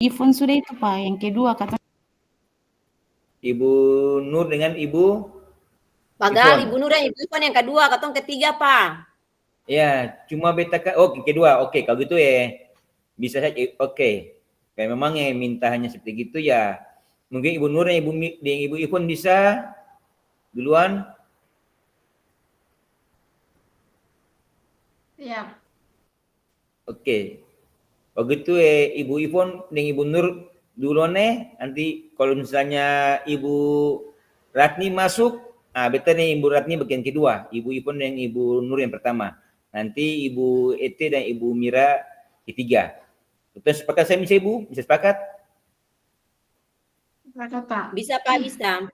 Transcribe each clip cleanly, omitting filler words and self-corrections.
Iphone sudah itu Pak, yang kedua kata. Ibu Nur dengan Ibu Pagal, Ivon. Ibu Nur dan Ibu Ivon yang kedua, katong ketiga, Pak. Ya, cuma beta kedua. Oke, kalau gitu ya bisa saja. Oke. Kayak memang yang minta hanya seperti gitu ya. Mungkin Ibu Nur dan Ibu Ivon bisa duluan. Iya. Oke. Kalau gitu Ibu Ivon dan Ibu Nur duluan nanti kalau misalnya Ibu Ratni masuk, beta nih Ibu Ratni bagian kedua, Ibu Ivon dan Ibu Nur yang pertama. Nanti Ibu Ete dan Ibu Mira ketiga. Betul sepakat saya bisa Ibu? Bisa sepakat? Sepakat, Pak. Bisa, Pak, bisa.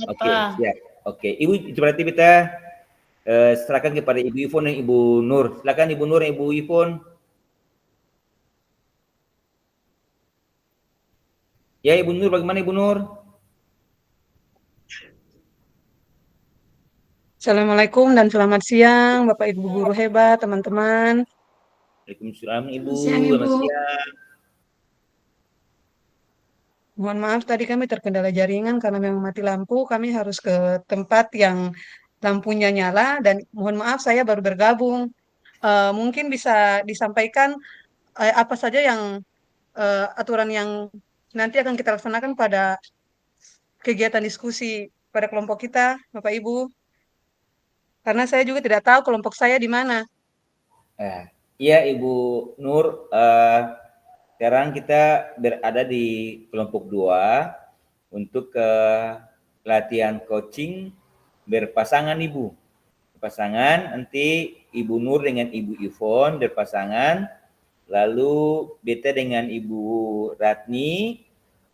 Oke, siap. Oke, Ibu itu berarti kita serahkan kepada Ibu Ivon dan Ibu Nur. Silakan Ibu Nur dan Ibu Ivon. Ya Ibu Nur, bagaimana Ibu Nur? Assalamualaikum dan selamat siang Bapak Ibu guru hebat, teman-teman. Waalaikumsalam Ibu, Siang, Ibu. selamat siang. Mohon maaf tadi kami terkendala jaringan karena memang mati lampu. Kami harus ke tempat yang lampunya nyala dan mohon maaf saya baru bergabung. Mungkin bisa disampaikan apa saja yang aturan yang nanti akan kita laksanakan pada kegiatan diskusi pada kelompok kita, Bapak Ibu. Karena saya juga tidak tahu kelompok saya di mana. Iya Ibu Nur, sekarang kita berada di kelompok 2 untuk latihan coaching berpasangan Ibu. Pasangan nanti Ibu Nur dengan Ibu Ivon berpasangan, lalu beta dengan Ibu Ratni,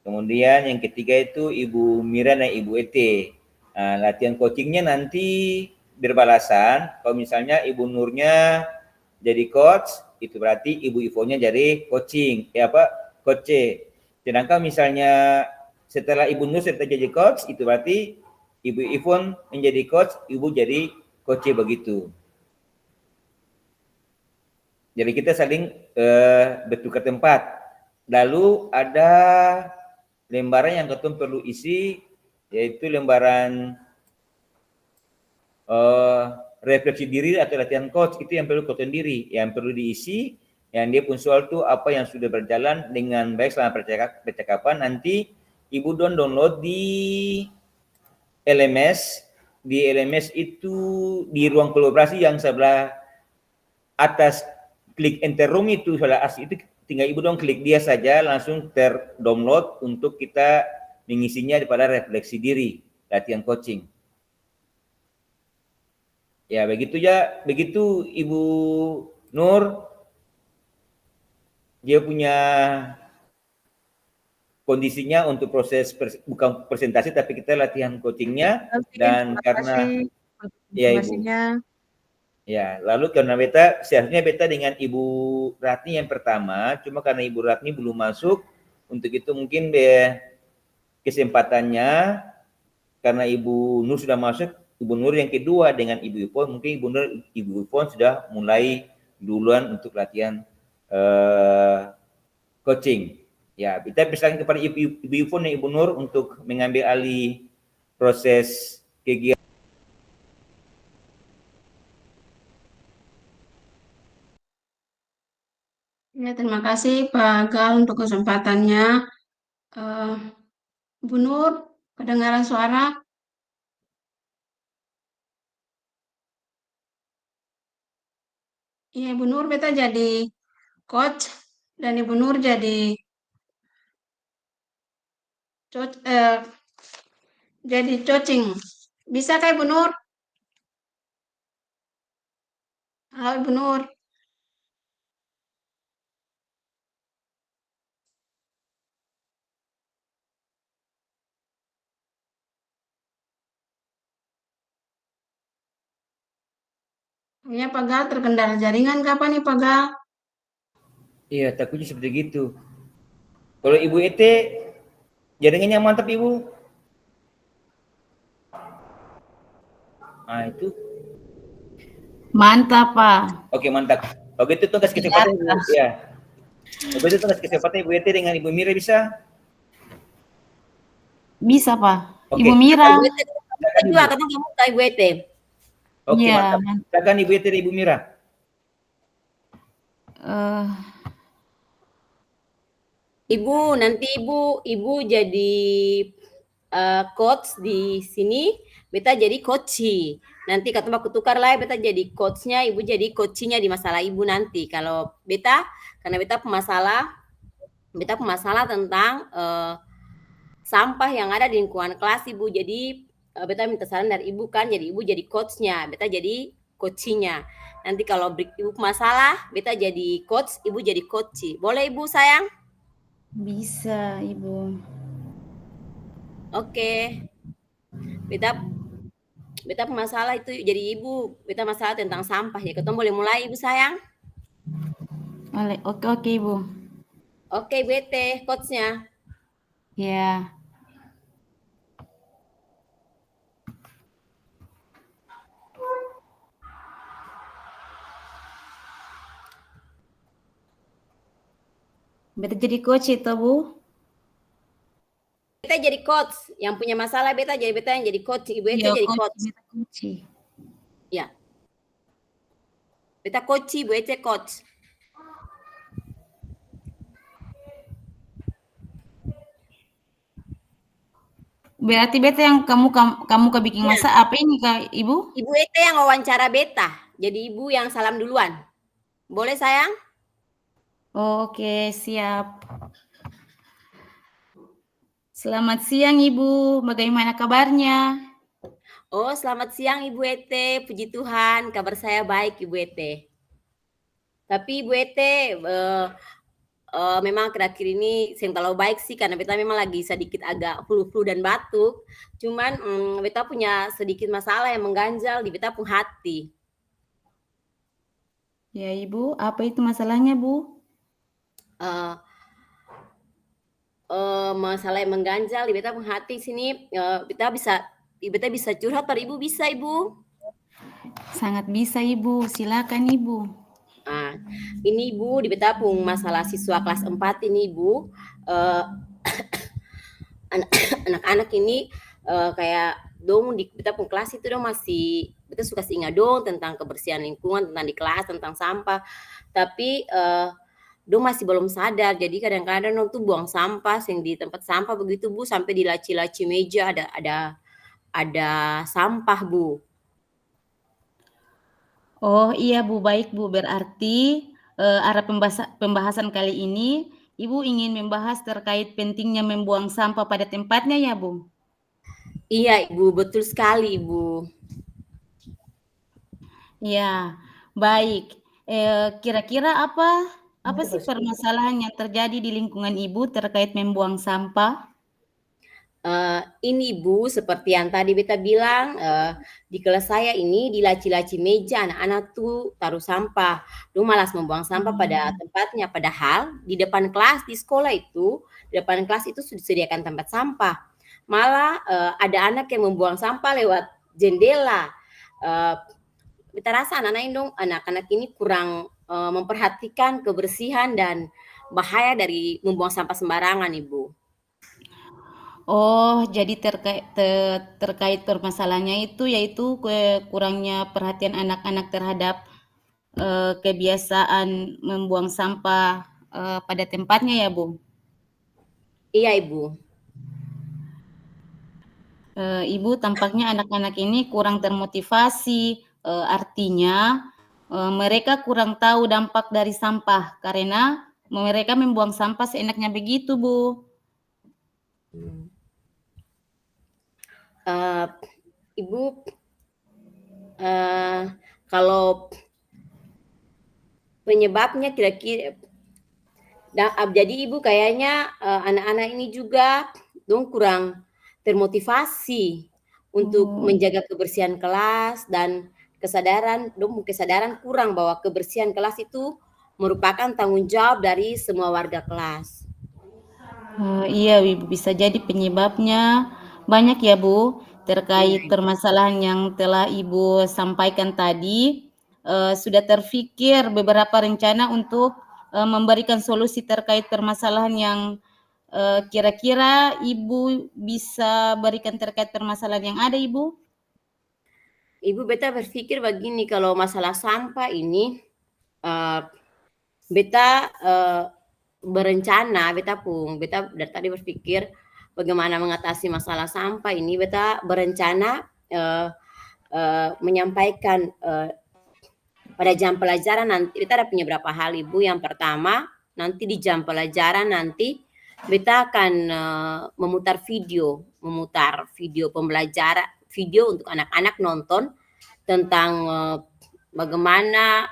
kemudian yang ketiga itu Ibu Mira dan Ibu Ete. Latihan coachingnya nanti berbalasan. Kalau misalnya Ibu Nurnya jadi coach, itu berarti Ibu Ivonnya jadi coaching, coach. Sedangkan misalnya setelah Ibu Nur jadi coach, itu berarti Ibu Ivon menjadi coach, Ibu jadi coach begitu. Jadi kita saling bertukar tempat. Lalu ada lembaran yang ketum perlu isi, yaitu lembaran refleksi diri atau latihan coach. Itu yang perlu ketum diri, yang perlu diisi. Yang dia pun soal itu apa yang sudah berjalan dengan baik selama percakapan. Nanti Ibu download di LMS. Di LMS itu di ruang kolaborasi yang sebelah atas, klik enter room itu sebelah asli itu, tinggal Ibu klik dia saja langsung terdownload untuk kita mengisinya daripada refleksi diri latihan coaching. Ya begitu Ibu Nur, dia punya kondisinya untuk proses bukan presentasi tapi kita latihan coachingnya. Dan karena ya Ibu, ya lalu karena seharusnya beta dengan Ibu Ratni yang pertama, cuma karena Ibu Ratni belum masuk, untuk itu mungkin kesempatannya karena Ibu Nur sudah masuk, Ibu Nur yang kedua dengan Ibu Ivon, mungkin Ibu Ivon sudah mulai duluan untuk latihan coaching. Ya, kita persilakan kepada Ibu Ivon dan Ibu Nur untuk mengambil alih proses kegiatan. Ya, terima kasih Pak Gal untuk kesempatannya. Bu Nur, kedengaran suara? Iya, Ibu Nur, beta jadi coach dan Ibu Nur jadi coaching. Bisa kah Ibu Nur? Halo Ibu Nur. Kayaknya Pak Gal terkendala jaringan kapan nih Pak Gal? Iya, takutnya seperti itu. Kalau Ibu Ete, jaringannya mantap Ibu. Itu. Mantap Pak. Oke mantap. Oke itu kasih kesempatan Ibu. Ya. Begitu tugas kesempatan Ibu Ete dengan Ibu Mira bisa? Bisa, Pak. Oke. Ibu Mira. Ibu Ete kedua, katong kamu ke Ibu Ete. Oke, Iya, mantap. Silakan Ibu Ete dan Ibu Mira. eh, Ibu, nanti ibu jadi coach di sini, beta jadi coachi. Nanti katong baku tukar lah, beta jadi coachnya, ibu jadi coachinya di masalah ibu nanti. Kalau beta, karena beta pemasalah tentang sampah yang ada di lingkungan kelas ibu. Jadi beta minta saran dari ibu kan, jadi ibu jadi coachnya, beta jadi coachinya. Nanti kalau ibu masalah, beta jadi coach, ibu jadi coachi. Boleh ibu sayang? bisa, Ibu. Oke. Beta masalah itu jadi ibu, beta masalah tentang sampah ya. Ketemu boleh mulai ibu sayang? Boleh. Oke, oke, Ibu. Oke, bete coachnya. Ya. Beta jadi coach itu, Bu. Beta jadi coach, yang punya masalah beta yang jadi coach, ibu beta Iya, jadi coach. coach. Beta coach. Ya. Beta coach, ibu beta coach. Berarti beta yang kamu bikin Ya. masa apa ini, Kak, Ibu? Ibu beta yang wawancara beta, jadi ibu yang salam duluan. Boleh sayang? Oke, siap. Selamat siang, Ibu. Bagaimana kabarnya? Oh, selamat siang Ibu Ete. Puji Tuhan, kabar saya baik Ibu Ete. Tapi Ibu Ete memang akhir-akhir ini saya terlalu baik sih, karena beta memang lagi sedikit agak flu-flu dan batuk. Cuman beta punya sedikit masalah yang mengganjal di beta pun hati. Ya, Ibu. Apa itu masalahnya, Bu? Masalah yang mengganjal di beta pun hati sini, beta bisa curhat pada Ibu, bisa Ibu? Sangat bisa, Ibu. Silakan, Ibu. Ini Ibu, di beta pun masalah siswa kelas 4 ini Ibu. Anak-anak ini kayak dong di beta pun kelas itu dong masih, beta suka ingat dong tentang kebersihan lingkungan, tentang di kelas, tentang sampah. Tapi dong masih belum sadar. Jadi kadang-kadang dong tuh buang sampah yang di tempat sampah begitu Bu, sampai di laci-laci meja ada sampah Bu. Oh iya Bu, baik Bu. Berarti arah pembahasan kali ini Ibu ingin membahas terkait pentingnya membuang sampah pada tempatnya ya Bu? Iya Ibu, betul sekali Ibu. Ya, baik. Kira-kira apa sih permasalahan yang terjadi di lingkungan Ibu terkait membuang sampah? Ini Bu, seperti yang tadi beta bilang, di kelas saya ini di laci-laci meja anak-anak tuh taruh sampah. Lu malas membuang sampah pada tempatnya, padahal di depan kelas di sekolah itu, di depan kelas itu sudah disediakan tempat sampah. Malah ada anak yang membuang sampah lewat jendela. Beta rasa anak-anak ini kurang memperhatikan kebersihan dan bahaya dari membuang sampah sembarangan, Ibu. Oh, jadi terkait permasalahannya itu yaitu kurangnya perhatian anak-anak terhadap kebiasaan membuang sampah pada tempatnya ya, Bu? Iya, Ibu. Ibu, tampaknya anak-anak ini kurang termotivasi, artinya mereka kurang tahu dampak dari sampah karena mereka membuang sampah seenaknya begitu, Bu. Ibu, kalau penyebabnya kira-kira, jadi Ibu kayaknya anak-anak ini juga dong kurang termotivasi untuk menjaga kebersihan kelas dan kesadaran kurang bahwa kebersihan kelas itu merupakan tanggung jawab dari semua warga kelas. Iya, Ibu, bisa jadi penyebabnya banyak ya, Bu, terkait permasalahan yang telah Ibu sampaikan tadi. Sudah terfikir beberapa rencana untuk memberikan solusi terkait permasalahan yang kira-kira Ibu bisa berikan terkait permasalahan yang ada, Ibu? Ibu beta berpikir begini, kalau masalah sampah ini beta berencana, beta dari tadi berpikir bagaimana mengatasi masalah sampah ini. Beta berencana menyampaikan pada jam pelajaran nanti. Beta ada punya berapa hal, Ibu. Yang pertama, nanti di jam pelajaran nanti beta akan memutar video pembelajaran, video untuk anak-anak nonton tentang bagaimana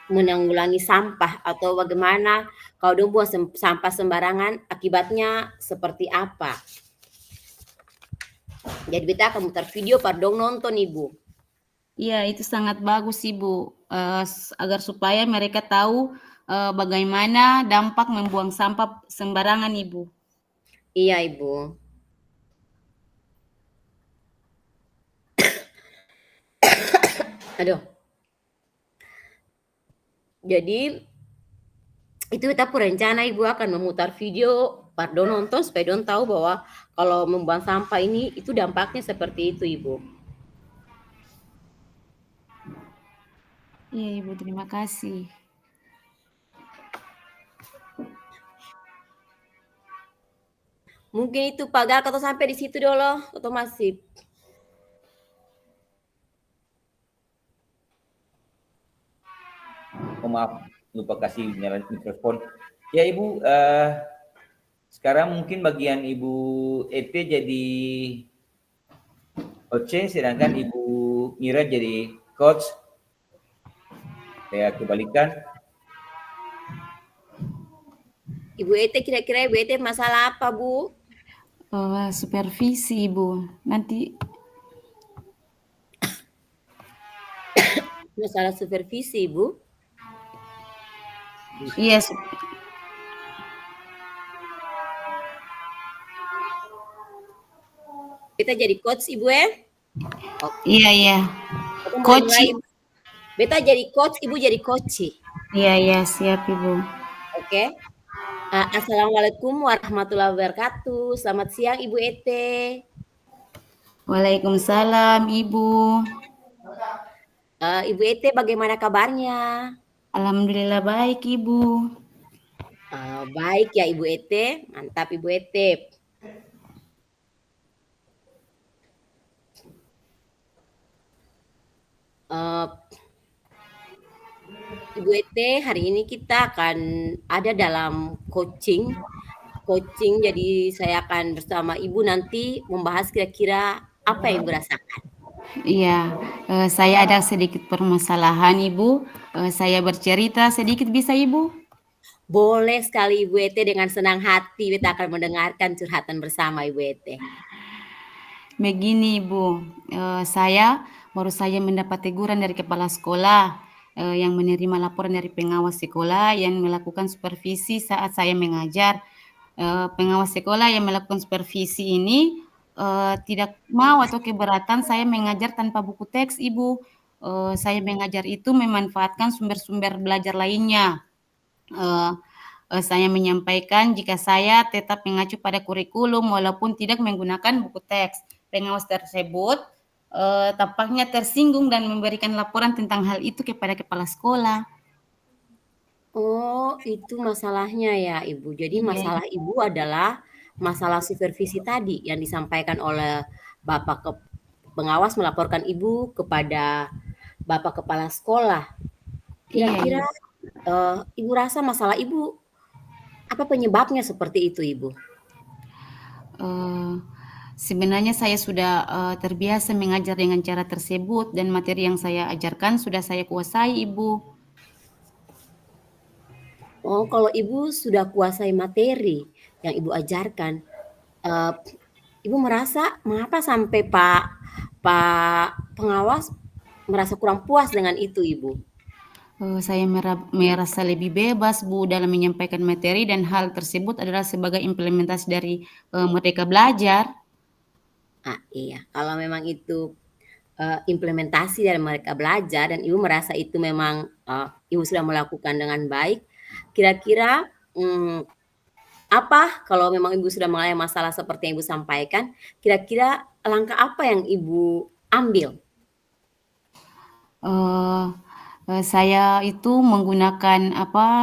menanggulangi sampah, atau bagaimana kalau dong buang sampah sembarangan akibatnya seperti apa. Jadi beta akan mutar video par dong nonton, Ibu. Iya, itu sangat bagus, Ibu. Agar supaya mereka tahu bagaimana dampak membuang sampah sembarangan, Ibu. Iya, Ibu. Aduh. Jadi itu kita rencana, Ibu akan memutar video par dong nonton supaya dong tahu bahwa kalau membuang sampah ini itu dampaknya seperti itu, Ibu. Iya, Ibu, terima kasih. Mungkin itu Pak Gal, atau sampai di situ dulu atau masih? Oh, maaf, lupa kasih nyalain mikrofon. Ya Ibu, sekarang mungkin bagian Ibu ET jadi coach, sedangkan Ibu Mira jadi coach. Saya kebalikan. Ibu Ete, kira-kira Ibu Ete masalah apa, Bu? Supervisi, Ibu. Nanti Masalah supervisi, Bu? iya, Beta jadi coach, Ibu ya? iya. Aku mau Coach. mulai. Beta jadi coach, Ibu jadi coach. Iya, siap, Ibu. Oke. Assalamualaikum warahmatullahi wabarakatuh. Selamat siang, Ibu Ete. Waalaikumsalam, Ibu. Ibu Ete, bagaimana kabarnya? Alhamdulillah baik, Ibu. Baik ya, Ibu Ete. Mantap, Ibu Ete. Ibu Ete, hari ini kita akan ada dalam coaching. Jadi saya akan bersama Ibu nanti membahas kira-kira apa yang Ibu rasakan. Iya, saya ada sedikit permasalahan, Ibu. Saya bercerita sedikit, bisa, Ibu? Boleh sekali, Ibu Ete, dengan senang hati kita akan mendengarkan curhatan bersama, Ibu Ete. Begini, Ibu, saya baru saja mendapat teguran dari kepala sekolah yang menerima laporan dari pengawas sekolah yang melakukan supervisi saat saya mengajar. Pengawas sekolah yang melakukan supervisi ini tidak mau atau keberatan saya mengajar tanpa buku teks, Ibu. Saya mengajar itu memanfaatkan sumber-sumber belajar lainnya. Saya menyampaikan jika saya tetap mengacu pada kurikulum walaupun tidak menggunakan buku teks. Pengawas tersebut tampaknya tersinggung dan memberikan laporan tentang hal itu kepada kepala sekolah. Oh, itu masalahnya ya, Ibu. Jadi Iya. masalah Ibu adalah masalah supervisi tadi yang disampaikan oleh Bapak pengawas melaporkan Ibu kepada Bapak kepala sekolah. Kira-kira Ibu rasa masalah Ibu apa penyebabnya seperti itu, Ibu? Sebenarnya saya sudah terbiasa mengajar dengan cara tersebut dan materi yang saya ajarkan sudah saya kuasai, Ibu. Oh, kalau Ibu sudah kuasai materi yang Ibu ajarkan, Ibu merasa mengapa sampai Pak pengawas merasa kurang puas dengan itu, Ibu? Saya merasa lebih bebas, Bu, dalam menyampaikan materi dan hal tersebut adalah sebagai implementasi dari Merdeka Belajar. Iya, kalau memang itu implementasi dalam mereka belajar dan Ibu merasa itu memang, Ibu sudah melakukan dengan baik, kira-kira, apa kalau memang Ibu sudah mengalami masalah seperti yang Ibu sampaikan, kira-kira langkah apa yang Ibu ambil? Eee saya itu menggunakan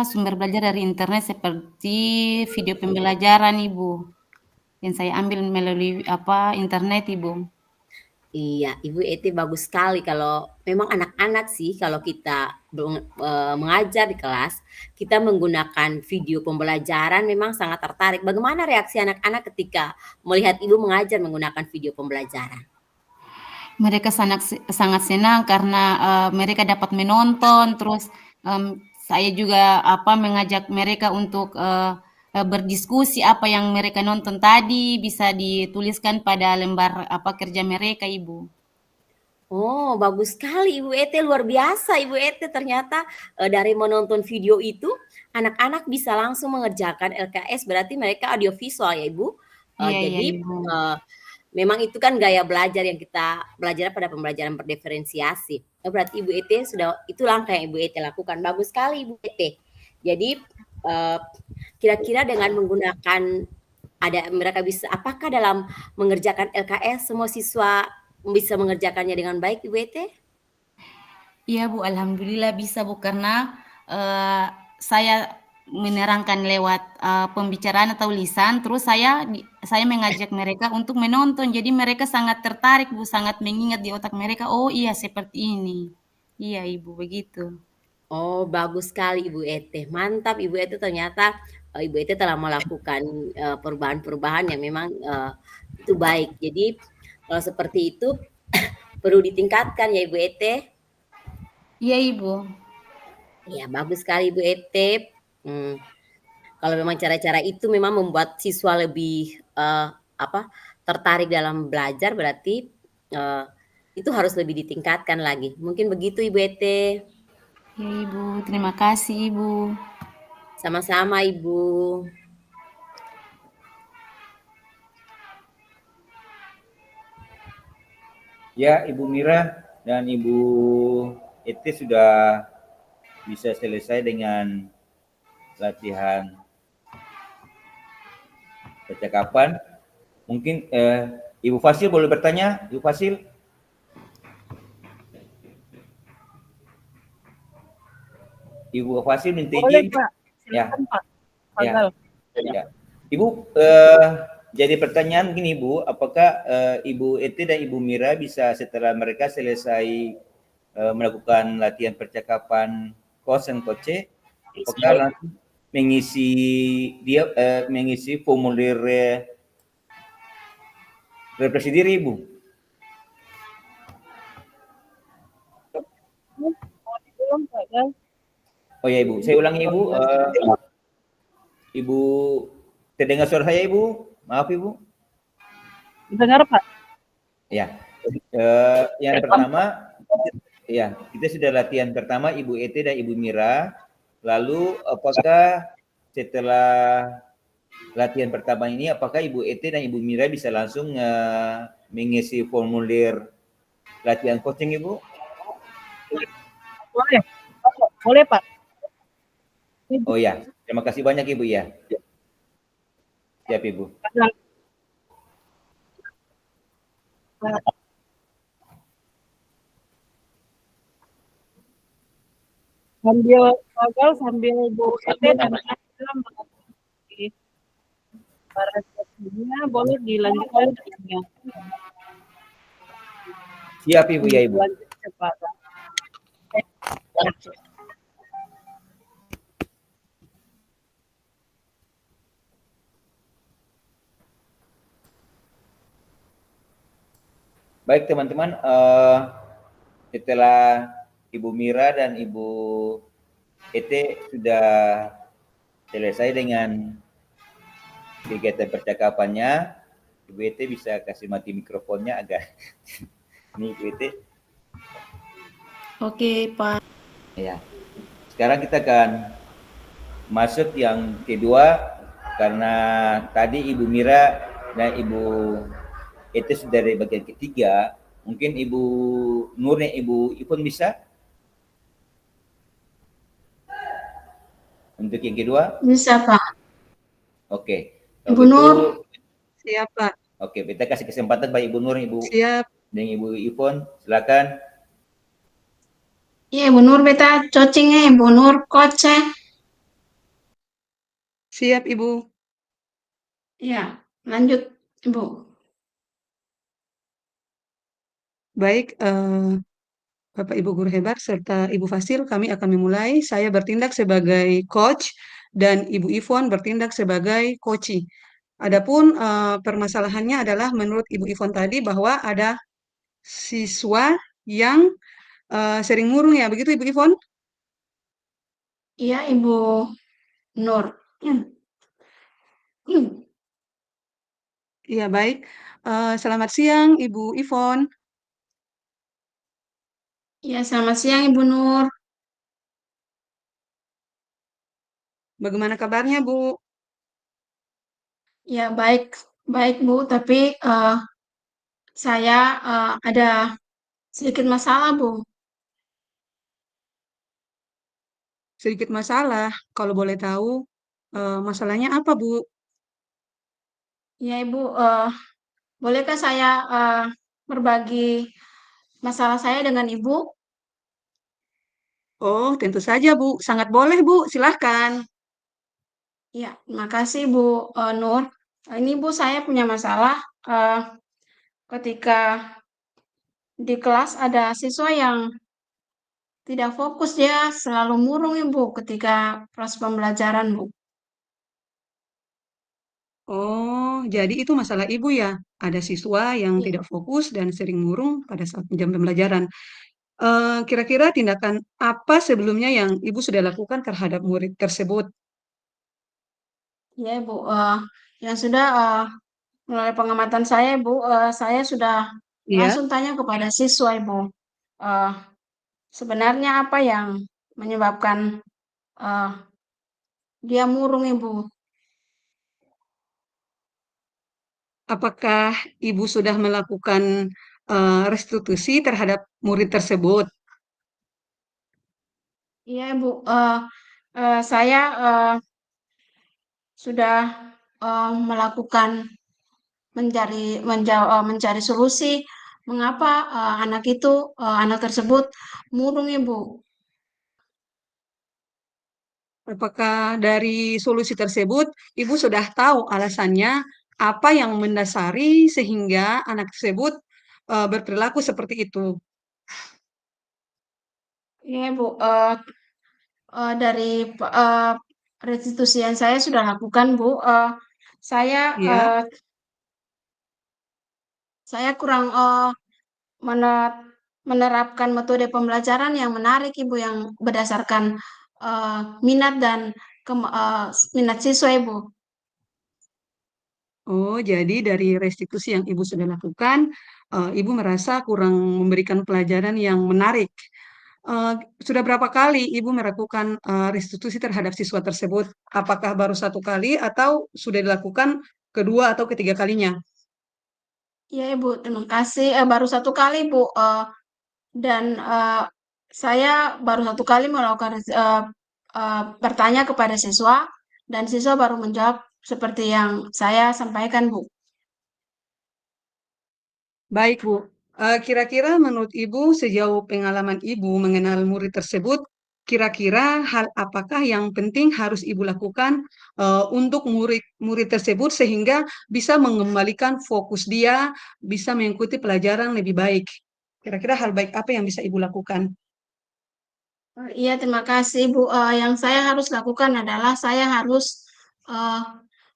sumber belajar dari internet seperti video pembelajaran Ibu, yang saya ambil melalui internet Ibu. Iya, Ibu itu bagus sekali kalau memang anak-anak sih kalau kita mengajar di kelas, kita menggunakan video pembelajaran memang sangat tertarik. Bagaimana reaksi anak-anak ketika melihat Ibu mengajar menggunakan video pembelajaran? Mereka sangat senang karena, mereka dapat menonton, terus, saya juga mengajak mereka untuk, berdiskusi apa yang mereka nonton tadi bisa dituliskan pada lembar kerja mereka, Ibu. Oh, bagus sekali Ibu Ete, luar biasa Ibu Ete ternyata, dari menonton video itu, anak-anak bisa langsung mengerjakan LKS, berarti mereka audiovisual ya Ibu? Iya iya, Jadi, Ibu. memang itu kan gaya belajar yang kita belajar pada pembelajaran berdiferensiasi. Oh, berarti Ibu Ete itu langkah yang Ibu Ete lakukan, bagus sekali Ibu Ete. Jadi, kira-kira dengan menggunakan mereka bisa apakah dalam mengerjakan LKS semua siswa bisa mengerjakannya dengan baik Ibu Ete? Iya, Bu, alhamdulillah bisa, Bu, karena, saya menerangkan lewat, pembicaraan atau lisan, terus saya mengajak mereka untuk menonton. Jadi mereka sangat tertarik, Bu, sangat mengingat di otak mereka, "Oh iya seperti ini." Iya, Ibu, begitu. Oh, bagus sekali Ibu Ete. Mantap Ibu Ete ternyata, Ibu Ete telah melakukan, perubahan-perubahan yang memang, itu baik. Jadi, kalau seperti itu perlu ditingkatkan ya Ibu Ete. Iya, Ibu. Ya, bagus sekali Ibu Ete. Kalau memang cara-cara itu memang membuat siswa lebih, tertarik dalam belajar berarti, itu harus lebih ditingkatkan lagi. Mungkin begitu Ibu Ete. Iya, Ibu. Terima kasih, Ibu. Sama-sama Ibu. Ya, Ibu Mira dan Ibu Ete sudah bisa selesai dengan latihan percakapan. Mungkin Ibu Fasil boleh bertanya, Ibu Fasil? Ibu Fasil minta Boleh, izin. Pak. Ya. Silakan, Pak. Ya. Fadal. Ya. Ibu, jadi pertanyaan gini Bu, apakah Ibu Ete dan Ibu Mira bisa setelah mereka selesai melakukan latihan percakapan coach and coach, apakah langsung mengisi formulir represi diri Ibu? Belum, Pak. Ya. Oh ya Ibu, saya ulangi Ibu. Ibu terdengar suara saya Ibu? Maaf Ibu. Dengar, Pak? Ya. Yang pertama, ya kita sudah latihan pertama Ibu Ete dan Ibu Mira. Lalu apakah setelah latihan pertama ini, apakah Ibu Ete dan Ibu Mira bisa langsung mengisi formulir latihan coaching Ibu? Boleh. Boleh, Pak. Oh ya, terima kasih banyak Ibu ya. Siap Ibu. Sambil Bu Ete dan saya mengerti para sesinya boleh dilanjutkan. Siap Ibu ya Ibu. Lanjut cepat. Baik teman-teman, setelah Ibu Mira dan Ibu Ete sudah selesai dengan kegiatan percakapannya, Ibu Ete bisa kasih mati mikrofonnya agak. Ini Ibu Ete. Oke, Pak. Ya. Sekarang kita akan masuk yang kedua karena tadi Ibu Mira dan Ibu Ete sudah dari bagian ketiga. Mungkin Ibu Nur nih, Ibu Ipun bisa? Untuk yang kedua? Bisa, Pak. Oke. Kalau Ibu gitu, Nur. Siap, Pak. oke, kita kasih kesempatan Pak Ibu Nur, Ibu Siap. dan Ibu Ipun, silakan. Iya, Ibu Nur beta cocingnya, Ibu Nur koce. Siap, Ibu. Iya, lanjut, Ibu. Baik, Bapak Ibu guru hebat serta Ibu Fasil, kami akan memulai. Saya bertindak sebagai coach dan Ibu Ivon bertindak sebagai coachee. Adapun permasalahannya adalah menurut Ibu Ivon tadi bahwa ada siswa yang sering murung ya, begitu Ibu Ivon? Iya, Ibu Nur. Iya, baik. Selamat siang Ibu Ivon. Iya, selamat siang, Ibu Nur. Bagaimana kabarnya, Bu? Ya, baik, baik, Bu. Tapi saya ada sedikit masalah, Bu. Sedikit masalah. Kalau boleh tahu, masalahnya apa, Bu? Ya, Ibu, bolehkah saya berbagi masalah saya dengan Ibu? Oh, tentu saja, Bu. Sangat boleh, Bu. Silahkan. Ya, terima kasih, Bu Nur. Ini, Bu, saya punya masalah ketika di kelas ada siswa yang tidak fokus, dia selalu murung, Ibu, ketika proses pembelajaran, Bu. Oh, jadi itu masalah Ibu ya? Ada siswa yang I- tidak fokus dan sering murung pada saat jam pembelajaran. Kira-kira tindakan apa sebelumnya yang Ibu sudah lakukan terhadap murid tersebut? Ya, Ibu, yang sudah melalui pengamatan saya, Ibu, saya sudah Iya. langsung tanya kepada siswa, Ibu. Eh, Sebenarnya apa yang menyebabkan eh, dia murung, Ibu? Apakah Ibu sudah melakukan restitusi terhadap murid tersebut? Iya, Ibu. Saya sudah melakukan mencari solusi mengapa anak tersebut murung, Ibu. Apakah dari solusi tersebut Ibu sudah tahu alasannya apa yang mendasari sehingga anak tersebut berperilaku seperti itu? Iya, Ibu. Dari restitusi yang saya sudah lakukan, Bu, saya Ya. eh, saya kurang menerapkan metode pembelajaran yang menarik, Ibu, yang berdasarkan minat dan minat siswa, Ibu. Oh, jadi dari restitusi yang Ibu sudah lakukan, Ibu merasa kurang memberikan pelajaran yang menarik. Sudah berapa kali Ibu melakukan restitusi terhadap siswa tersebut? Apakah baru satu kali atau sudah dilakukan kedua atau ketiga kalinya? Iya, Ibu, terima kasih. Baru satu kali, Bu, dan saya baru satu kali melakukan bertanya kepada siswa, dan siswa baru menjawab seperti yang saya sampaikan, Bu. Baik, Bu. Kira-kira menurut Ibu, sejauh pengalaman Ibu mengenal murid tersebut, kira-kira hal apakah yang penting harus Ibu lakukan untuk murid tersebut sehingga bisa mengembalikan fokus dia, bisa mengikuti pelajaran lebih baik? Kira-kira hal baik apa yang bisa Ibu lakukan? Iya, terima kasih, Bu. Yang saya harus lakukan adalah saya harus eh,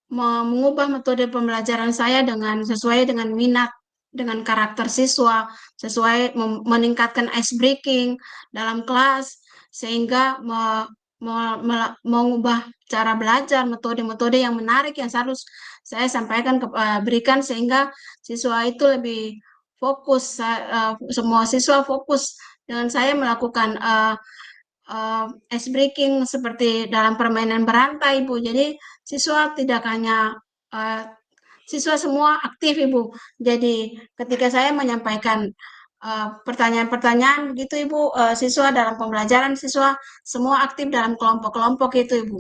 mengubah metode pembelajaran saya dengan sesuai dengan minat, dengan karakter siswa, sesuai meningkatkan ice breaking dalam kelas, sehingga mengubah cara belajar, metode-metode yang menarik yang harus saya sampaikan berikan sehingga siswa itu lebih fokus, semua siswa fokus dengan saya melakukan ice breaking seperti dalam permainan berantai, Ibu. Jadi siswa tidak hanya siswa semua aktif, Ibu. Jadi ketika saya menyampaikan pertanyaan-pertanyaan begitu Ibu, siswa dalam pembelajaran siswa semua aktif dalam kelompok-kelompok itu Ibu.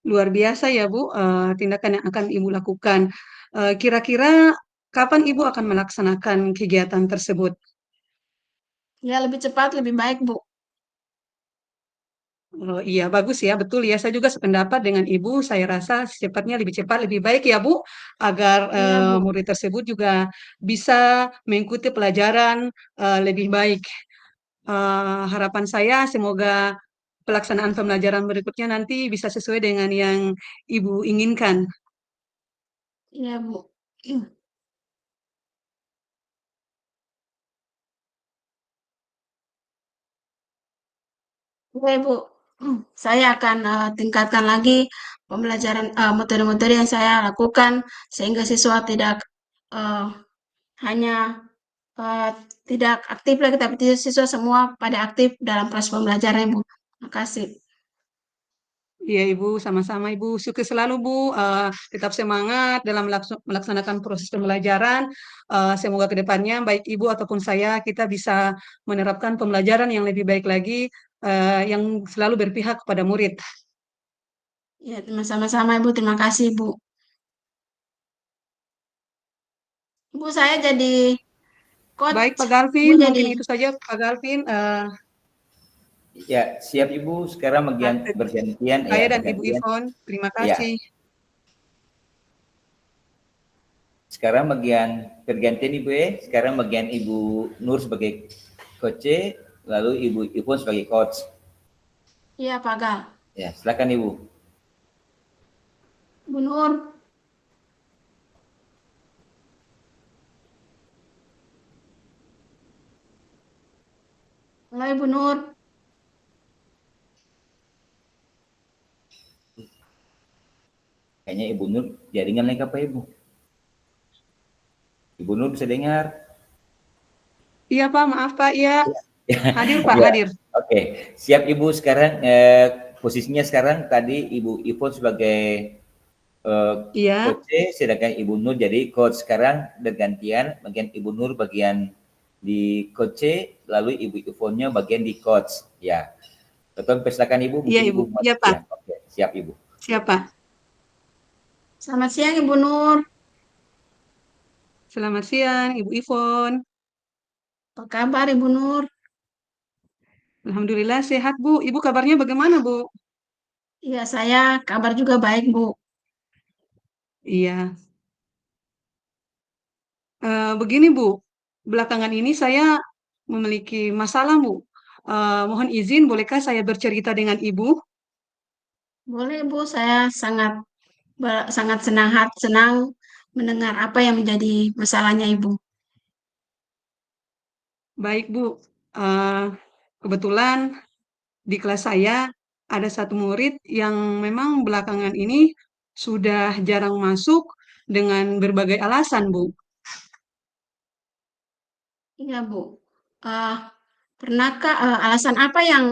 Luar biasa ya Bu, tindakan yang akan Ibu lakukan. Kira-kira kapan Ibu akan melaksanakan kegiatan tersebut? Ya lebih cepat lebih baik Bu. Oh, iya, bagus ya, betul ya. Saya juga sependapat dengan Ibu. Saya rasa secepatnya lebih cepat, lebih baik ya, Bu, agar Iya Bu. murid tersebut juga bisa mengikuti pelajaran lebih baik. Harapan saya semoga pelaksanaan pembelajaran berikutnya nanti bisa sesuai dengan yang Ibu inginkan. Iya Bu. Iya Ibu. Saya akan tingkatkan lagi pembelajaran metode-metode yang saya lakukan sehingga siswa tidak eh, hanya eh, tidak aktif lagi, tapi siswa semua pada aktif dalam proses pembelajaran, Ibu. Terima kasih. Iya, Ibu, sama-sama Ibu. Sukses selalu, Bu. Tetap semangat dalam melaksanakan proses pembelajaran. Semoga ke depannya, baik Ibu ataupun saya, kita bisa menerapkan pembelajaran yang lebih baik lagi, yang selalu berpihak kepada murid. Ya, sama-sama, Ibu. Terima kasih, Bu. Bu, saya jadi Baik, coach. Pak Bu Galvin, jadi mungkin itu saja, Pak Galvin. Ya, siap Ibu. Sekarang bergantian ya, Saya dan Ibu bergantian. Ivon, terima Ya, kasih. sekarang bergantian Ibu ya. Sekarang bagian Ibu Nur sebagai coach, lalu Ibu Ivon sebagai coach. Iya, Pak Gal. Ya, silakan Ibu. Bu Nur. Halo, Ibu Nur. Kayaknya Ibu Nur jaringan lagi apa Ibu? Ibu Nur bisa dengar? Iya, Pak, maaf, Pak. Iya, hadir, Pak, Ya, hadir. oke. Siap Ibu sekarang posisinya sekarang tadi Ibu Ivon sebagai Iya, coach, sedangkan Ibu Nur jadi coach. Sekarang bergantian bagian Ibu Nur bagian di coach, lalu Ibu Ivonnya bagian di coach. Ya. Betul, persilakan Ibu. iya, Mungkin Ibu. Ibu Iya, Pak. ya. Oke, siap Ibu. Siapa? Selamat siang, Ibu Nur. Selamat siang, Ibu Ivon. Apa kabar, Ibu Nur? Alhamdulillah sehat, Bu. Ibu kabarnya bagaimana, Bu? Iya, saya kabar juga baik, Bu. Iya. Begini, Bu. Belakangan ini saya memiliki masalah, Bu. Mohon izin, bolehkah saya bercerita dengan Ibu? Boleh, Bu. Saya sangat senang mendengar apa yang menjadi masalahnya Ibu. Baik, Bu. Eh, Kebetulan di kelas saya ada satu murid yang memang belakangan ini sudah jarang masuk dengan berbagai alasan, Bu. Iya, Bu. Eh, Pernahkah alasan apa yang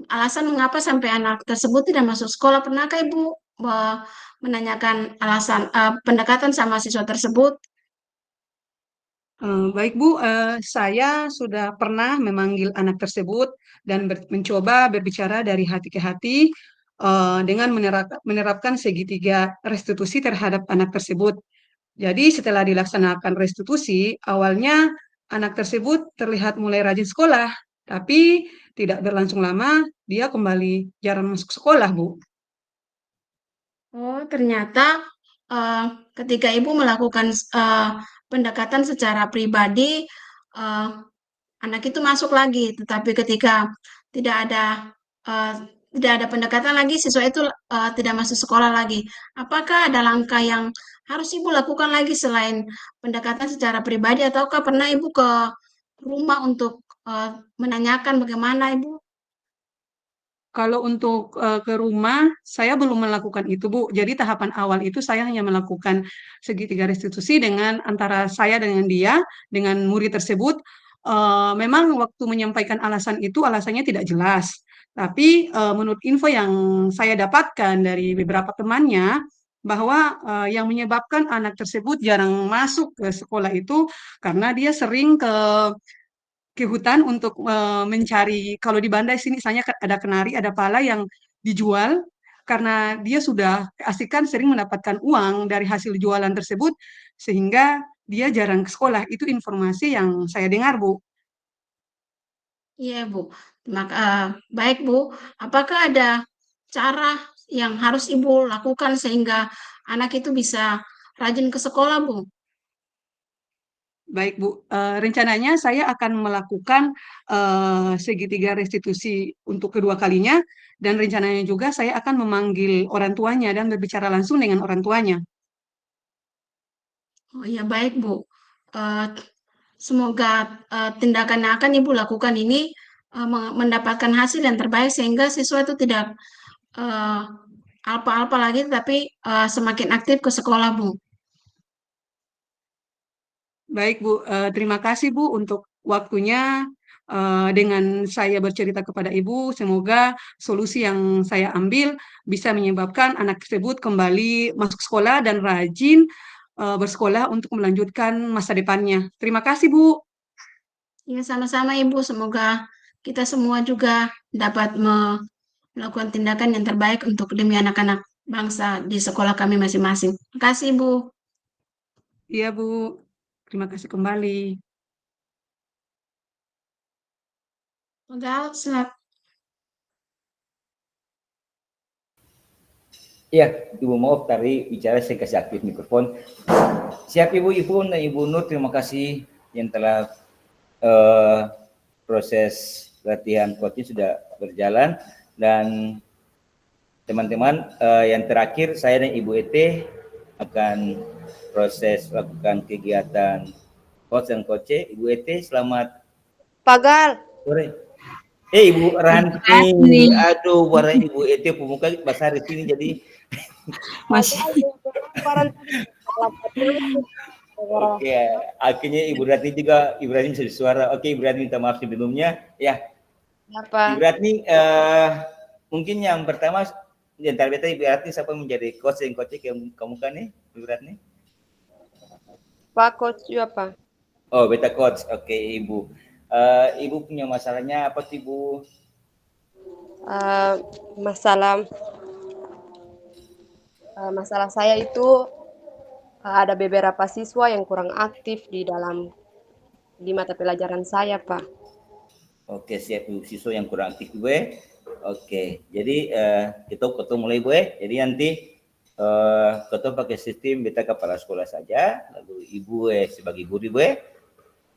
alasan mengapa sampai anak tersebut tidak masuk sekolah? Pernahkah Ibu menanyakan alasan pendekatan sama siswa tersebut? Baik Bu, saya sudah pernah memanggil anak tersebut dan mencoba berbicara dari hati ke hati dengan menerapkan segitiga restitusi terhadap anak tersebut. Jadi setelah dilaksanakan restitusi, awalnya anak tersebut terlihat mulai rajin sekolah, tapi tidak berlangsung lama dia kembali jarang masuk sekolah, Bu. Oh, ternyata eh, ketika Ibu melakukan pendekatan secara pribadi, eh, anak itu masuk lagi, tetapi ketika tidak ada eh, tidak ada pendekatan lagi, siswa itu tidak masuk sekolah lagi. Apakah ada langkah yang harus Ibu lakukan lagi selain pendekatan secara pribadi, ataukah pernah Ibu ke rumah untuk menanyakan bagaimana Ibu? Kalau untuk ke rumah, saya belum melakukan itu, Bu. Jadi tahapan awal itu saya hanya melakukan segitiga restitusi dengan antara saya dengan dia, dengan murid tersebut. Memang waktu menyampaikan alasan itu, alasannya tidak jelas. Tapi menurut info yang saya dapatkan dari beberapa temannya, bahwa yang menyebabkan anak tersebut jarang masuk ke sekolah itu karena dia sering ke hutan untuk mencari, kalau di Banda sini misalnya ada kenari, ada pala yang dijual karena dia sudah keasikan sering mendapatkan uang dari hasil jualan tersebut sehingga dia jarang ke sekolah. Itu informasi yang saya dengar, Bu. Iya, Bu. Baik, Bu. Apakah ada cara yang harus Ibu lakukan sehingga anak itu bisa rajin ke sekolah, Bu? Baik, Bu. Rencananya saya akan melakukan segitiga restitusi untuk kedua kalinya, dan rencananya juga saya akan memanggil orang tuanya dan berbicara langsung dengan orang tuanya. Oh iya, baik, Bu. Eh, Semoga tindakan yang akan Ibu lakukan ini mendapatkan hasil yang terbaik sehingga siswa itu tidak eh, apa-apa lagi, tapi semakin aktif ke sekolah, Bu. Baik, Bu. Terima kasih, Bu, untuk waktunya. Dengan saya bercerita kepada Ibu, semoga solusi yang saya ambil bisa menyebabkan anak tersebut kembali masuk sekolah dan rajin bersekolah untuk melanjutkan masa depannya. Terima kasih, Bu. Ya, sama-sama, Ibu. Semoga kita semua juga dapat melakukan tindakan yang terbaik untuk demi anak-anak bangsa di sekolah kami masing-masing. Terima kasih, Bu. Iya, Bu. Terima kasih kembali. Udah, silakan. Iya, Ibu maaf tadi bicara saya kasih aktif mikrofon. Siap Ibu Ipun dan Ibu Nur, terima kasih yang telah proses latihan coaching sudah berjalan, dan teman-teman yang terakhir saya dan Ibu Ete akan proses lakukan kegiatan coach dan coach. Ibu Ete selamat Pagal. sore. Ibu Ranti, aduh warna Ibu Ete pemuka bahasa di sini jadi Masih. Oke, akhirnya Ibu Ratni juga, Ibu Ratni bisa suara. Oke, Ibu Ratni minta maaf sebelumnya. Ya, Apa? Ibu Ratni, mungkin yang pertama di antara beta Ibu Ratni siapa menjadi coach yang coach kamu kan nih, Ibu Ratni? Pak coach apa? Oh, beta coach. Oke, Ibu. Ibu punya masalahnya apa sih, Ibu? Masalah saya itu ada beberapa siswa yang kurang aktif di mata pelajaran saya, Pak. Oke, siap Ibu, siswa yang kurang aktif gue. Oke, jadi kita mulai gue. Jadi nanti kita pakai sistem beta kepala sekolah saja, lalu Ibu sebagai guru gue.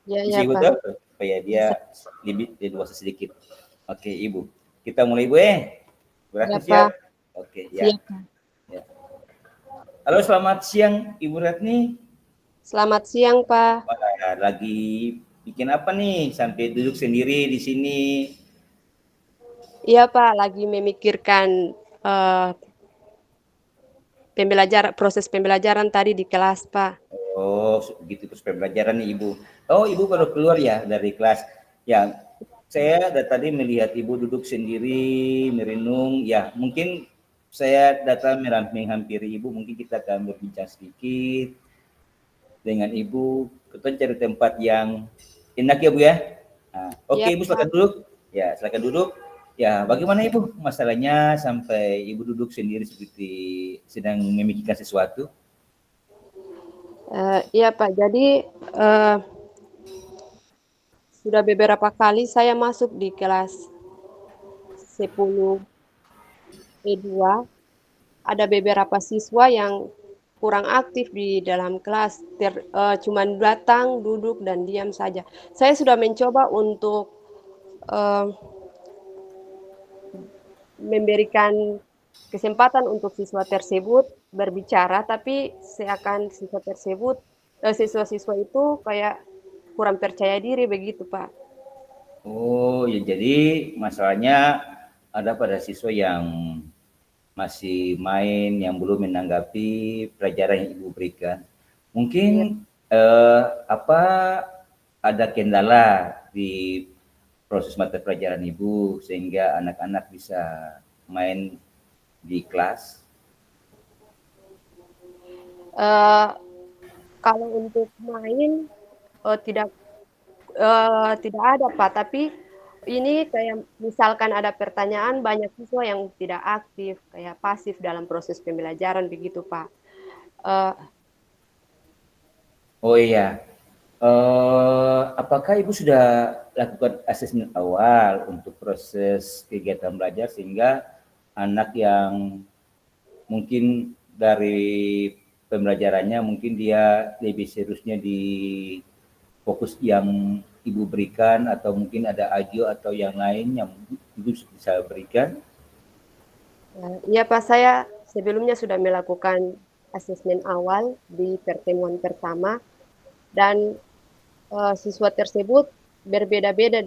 Ya, Ibu Pak. tahu supaya dia lebih dewasa sedikit. Oke, Ibu. Kita mulai gue. Berarti Ya, siap? Pak. Oke, ya. Siap, Pak. Ya. Halo, selamat siang Ibu Ratni. Selamat siang, Pak. Lagi bikin apa nih sampai duduk sendiri di sini? Iya, Pak, lagi memikirkan proses pembelajaran tadi di kelas, Pak. Oh, gitu terus pembelajaran nih Ibu. Oh, Ibu baru keluar ya dari kelas. Ya, saya dari tadi melihat Ibu duduk sendiri, merenung. Ya, mungkin saya datang menghampiri Ibu, mungkin kita akan berbincang sedikit dengan Ibu. Kita cari tempat yang enak ya Bu ya. Nah, oke, Ya, Ibu silakan duduk. Ya, silakan duduk. Ya, bagaimana Ibu masalahnya sampai Ibu duduk sendiri seperti sedang memikirkan sesuatu? Iya, Pak. Jadi sudah beberapa kali saya masuk di kelas 10 E2, ada beberapa siswa yang kurang aktif di dalam kelas, cuman datang, duduk, dan diam saja. Saya sudah mencoba untuk memberikan kesempatan untuk siswa tersebut berbicara, tapi seakan siswa-siswa itu kayak kurang percaya diri begitu, Pak. Oh, ya jadi masalahnya ada pada siswa yang masih main, yang belum menanggapi pelajaran yang Ibu berikan. Mungkin apa ada kendala di proses mata pelajaran Ibu sehingga anak-anak bisa main di kelas? Eh, kalau untuk main tidak ada Pak, tapi ini kayak misalkan ada pertanyaan banyak siswa yang tidak aktif, kayak pasif dalam proses pembelajaran begitu Pak. Eh, Oh iya, apakah Ibu sudah lakukan asesmen awal untuk proses kegiatan belajar sehingga anak yang mungkin dari pembelajarannya mungkin dia lebih seriusnya di fokus yang Ibu berikan atau mungkin ada AJO atau yang lain yang Ibu bisa berikan? Iya Pak, saya sebelumnya sudah melakukan asesmen awal di pertemuan pertama dan siswa tersebut berbeda-beda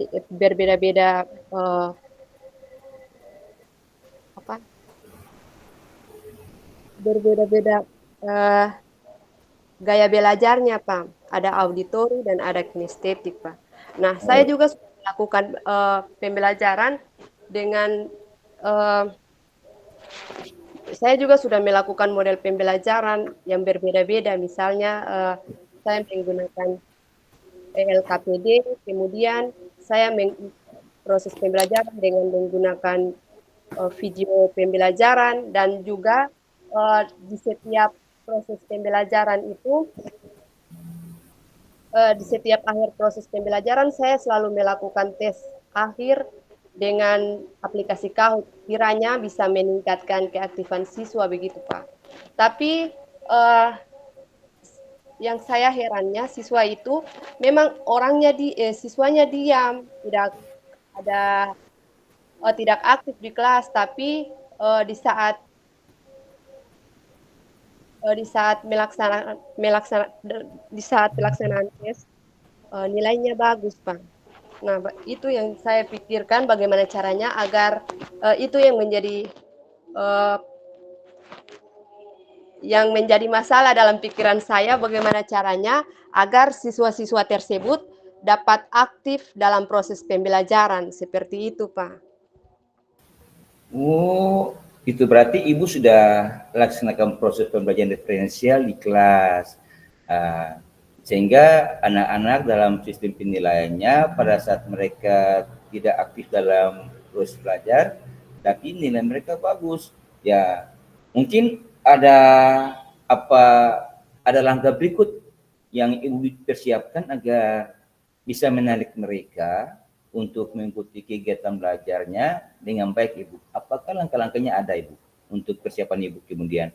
apa berbeda-beda eh, gaya belajarnya Pak. Ada auditori dan ada kinestetik Pak. Nah, saya Oh, juga sudah melakukan pembelajaran dengan eh, saya juga sudah melakukan model pembelajaran yang berbeda-beda. Misalnya saya menggunakan LKPD, kemudian saya proses pembelajaran dengan menggunakan video pembelajaran dan juga di setiap proses pembelajaran itu di setiap akhir proses pembelajaran saya selalu melakukan tes akhir dengan aplikasi Kahoot, kiranya bisa meningkatkan keaktifan siswa begitu Pak. Tapi yang saya herannya siswa itu memang siswanya diam, ada tidak aktif di kelas, tapi di saat pelaksanaan tes nilainya bagus Pak. Nah, itu yang saya pikirkan bagaimana caranya agar itu uh, yang menjadi masalah dalam pikiran saya bagaimana caranya agar siswa-siswa tersebut dapat aktif dalam proses pembelajaran seperti itu, Pak. oh, itu berarti Ibu sudah laksanakan proses pembelajaran diferensial di kelas. Uh, sehingga anak-anak dalam sistem penilaiannya pada saat mereka tidak aktif dalam proses belajar, tapi nilai mereka bagus. Ya, mungkin apa ada langkah berikut yang Ibu persiapkan agar bisa menarik mereka untuk mengikuti kegiatan belajarnya dengan baik Ibu. Apakah langkah-langkahnya ada Ibu untuk persiapan Ibu kemudian?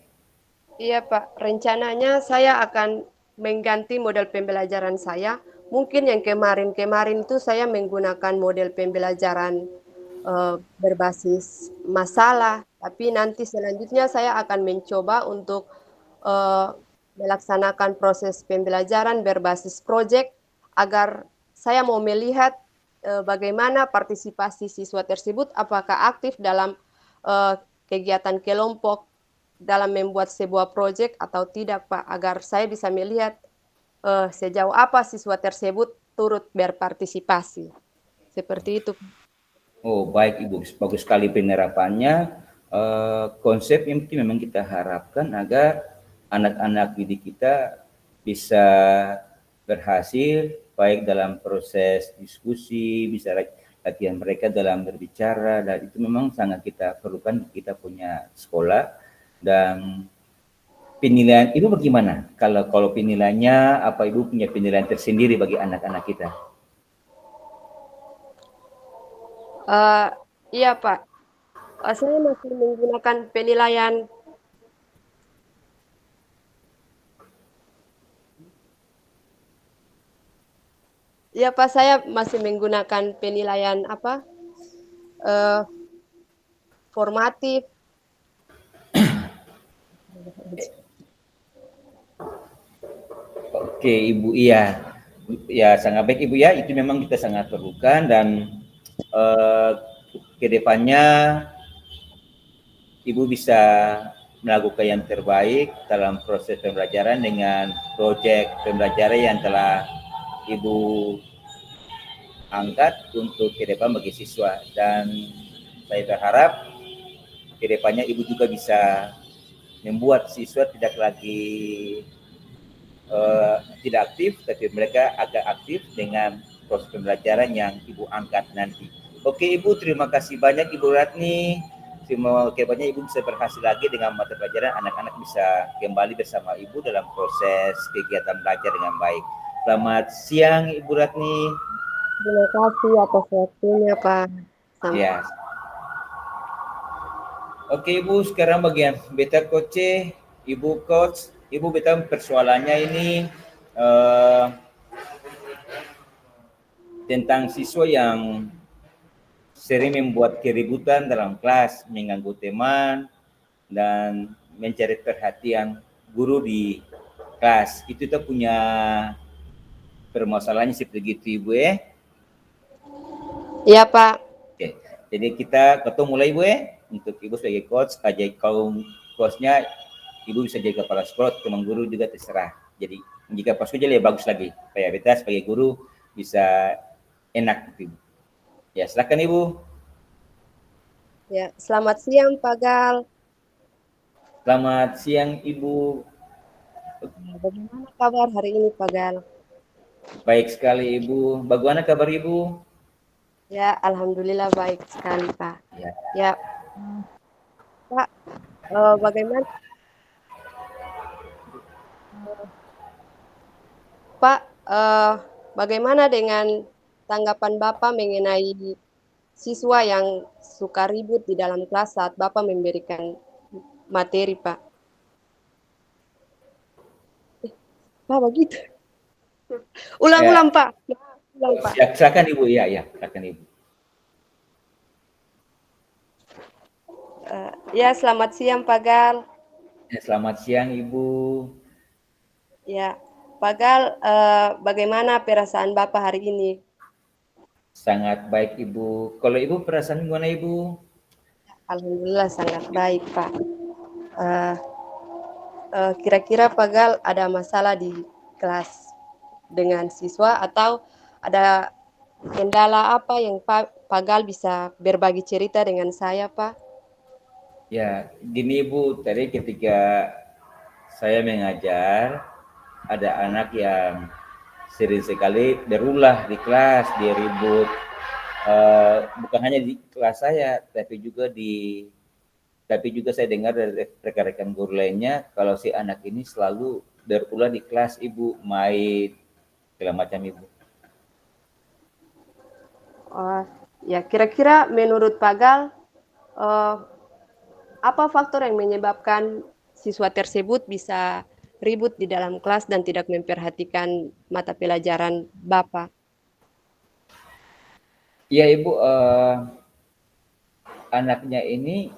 Iya Pak, rencananya saya akan mengganti model pembelajaran saya. Mungkin yang kemarin-kemarin itu saya menggunakan model pembelajaran berbasis masalah, tapi nanti selanjutnya saya akan mencoba untuk eh, melaksanakan proses pembelajaran berbasis proyek agar saya mau melihat bagaimana partisipasi siswa tersebut, apakah aktif dalam eh, kegiatan kelompok dalam membuat sebuah proyek atau tidak, Pak, agar saya bisa melihat sejauh apa siswa tersebut turut berpartisipasi. Seperti itu. Oh, baik Ibu, bagus sekali penerapannya. Konsep yang memang kita harapkan agar anak-anak didik kita bisa berhasil baik dalam proses diskusi, bisa latihan mereka dalam berbicara, dan itu memang sangat kita perlukan. Kita punya sekolah dan penilaian Ibu bagaimana? Kalau penilaiannya, apa Ibu punya penilaian tersendiri bagi anak-anak kita? Uh, iya Pak, saya masih menggunakan penilaian Iya Pak, saya masih menggunakan penilaian apa? Formatif. Oke Ibu, iya. Ya sangat baik Ibu ya, itu memang kita sangat perlukan dan ke depannya Ibu bisa melakukan yang terbaik dalam proses pembelajaran dengan proyek pembelajaran yang telah Ibu angkat untuk ke depan bagi siswa, dan saya berharap ke depannya Ibu juga bisa membuat siswa tidak lagi tidak aktif, tapi mereka agak aktif dengan proses pembelajaran yang Ibu angkat nanti. Oke Ibu, terima kasih banyak Ibu Ratni. Terima kasih banyak Ibu bisa berhasil lagi dengan mata pelajaran, anak-anak bisa kembali bersama Ibu dalam proses kegiatan belajar dengan baik. Selamat siang Ibu Ratni. Terima kasih atas waktunya, Pak. Ya. Oke Ibu, sekarang bagian beta coach, Ibu coach, Ibu beta persoalannya ini tentang siswa yang sering membuat keributan dalam kelas, mengganggu teman, dan mencari perhatian guru di kelas. Itu kita punya permasalahannya seperti itu Ibu ya. Iya, Pak. Oke, jadi kita mulai Ibu ya. Untuk Ibu sebagai coach, ajak kaum coachnya, Ibu bisa jadi kepala sekolah, teman guru juga terserah. Jadi jika pas jadi bagus lagi, supaya beta sebagai guru bisa enak gitu. Ya, silakan Ibu. Ya, selamat siang, Pak Gal. Selamat siang Ibu. Bagaimana kabar hari ini, Pak Gal? Baik sekali Ibu. Bagaimana kabar Ibu? Ya, alhamdulillah baik sekali, Pak. Ya. Ya, Pak, bagaimana? Pak, bagaimana dengan tanggapan Bapak mengenai siswa yang suka ribut di dalam kelas saat Bapak memberikan materi, Pak? Pak, begitu. Ulang-ulang, Pak. Ulang, Pak. Silakan Ibu. Ya, silakan Ibu. Ya, selamat siang, Pak Gal. Ya, selamat siang Ibu. Ya, Pak Gal, bagaimana perasaan Bapak hari ini? Sangat baik Ibu. Kalau Ibu perasaan gimana Ibu? Alhamdulillah sangat baik, Pak. Kira-kira Pak Gal ada masalah di kelas dengan siswa atau ada kendala apa yang Pak Gal bisa berbagi cerita dengan saya, Pak? Ya, gini Ibu, tadi ketika saya mengajar, ada anak yang sering sekali berulah di kelas, dia ribut. Bukan hanya di kelas saya, tapi juga saya dengar dari rekan-rekan guru lainnya, kalau si anak ini selalu berulah di kelas Ibu, main segala macam Ibu. Ya, kira-kira menurut Pak Gal, apa faktor yang menyebabkan siswa tersebut bisa ribut di dalam kelas dan tidak memperhatikan mata pelajaran Bapak? Ya Ibu, anaknya ini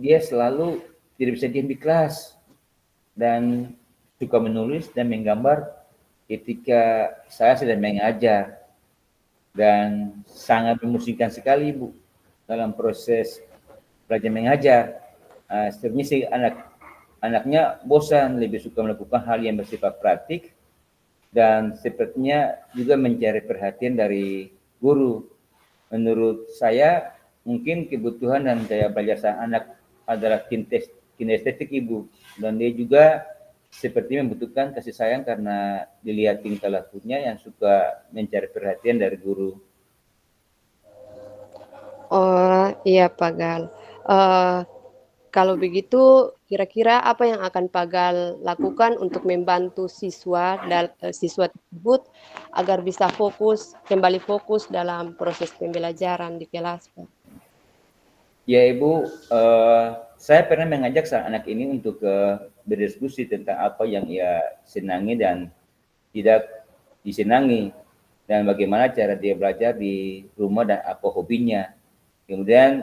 dia selalu tidak bisa diam di kelas dan suka menulis dan menggambar ketika saya sedang mengajar, dan sangat memusingkan sekali Ibu dalam proses belajar mengajar. Sebenarnya si anaknya bosan, lebih suka melakukan hal yang bersifat praktik dan sepertinya juga mencari perhatian dari guru. Menurut saya mungkin kebutuhan dan daya belajar sang anak adalah kinestetik Ibu, dan dia juga seperti membutuhkan kasih sayang karena dilihat tingkah lakunya yang suka mencari perhatian dari guru. Oh iya Pak Gal. Kalau begitu, kira-kira apa yang akan Pak Gal lakukan untuk membantu siswa tersebut agar bisa kembali fokus dalam proses pembelajaran di kelas, Pak? Ya Ibu, saya pernah mengajak sang anak ini untuk berdiskusi tentang apa yang ia senangi dan tidak disenangi, dan bagaimana cara dia belajar di rumah dan apa hobinya. Kemudian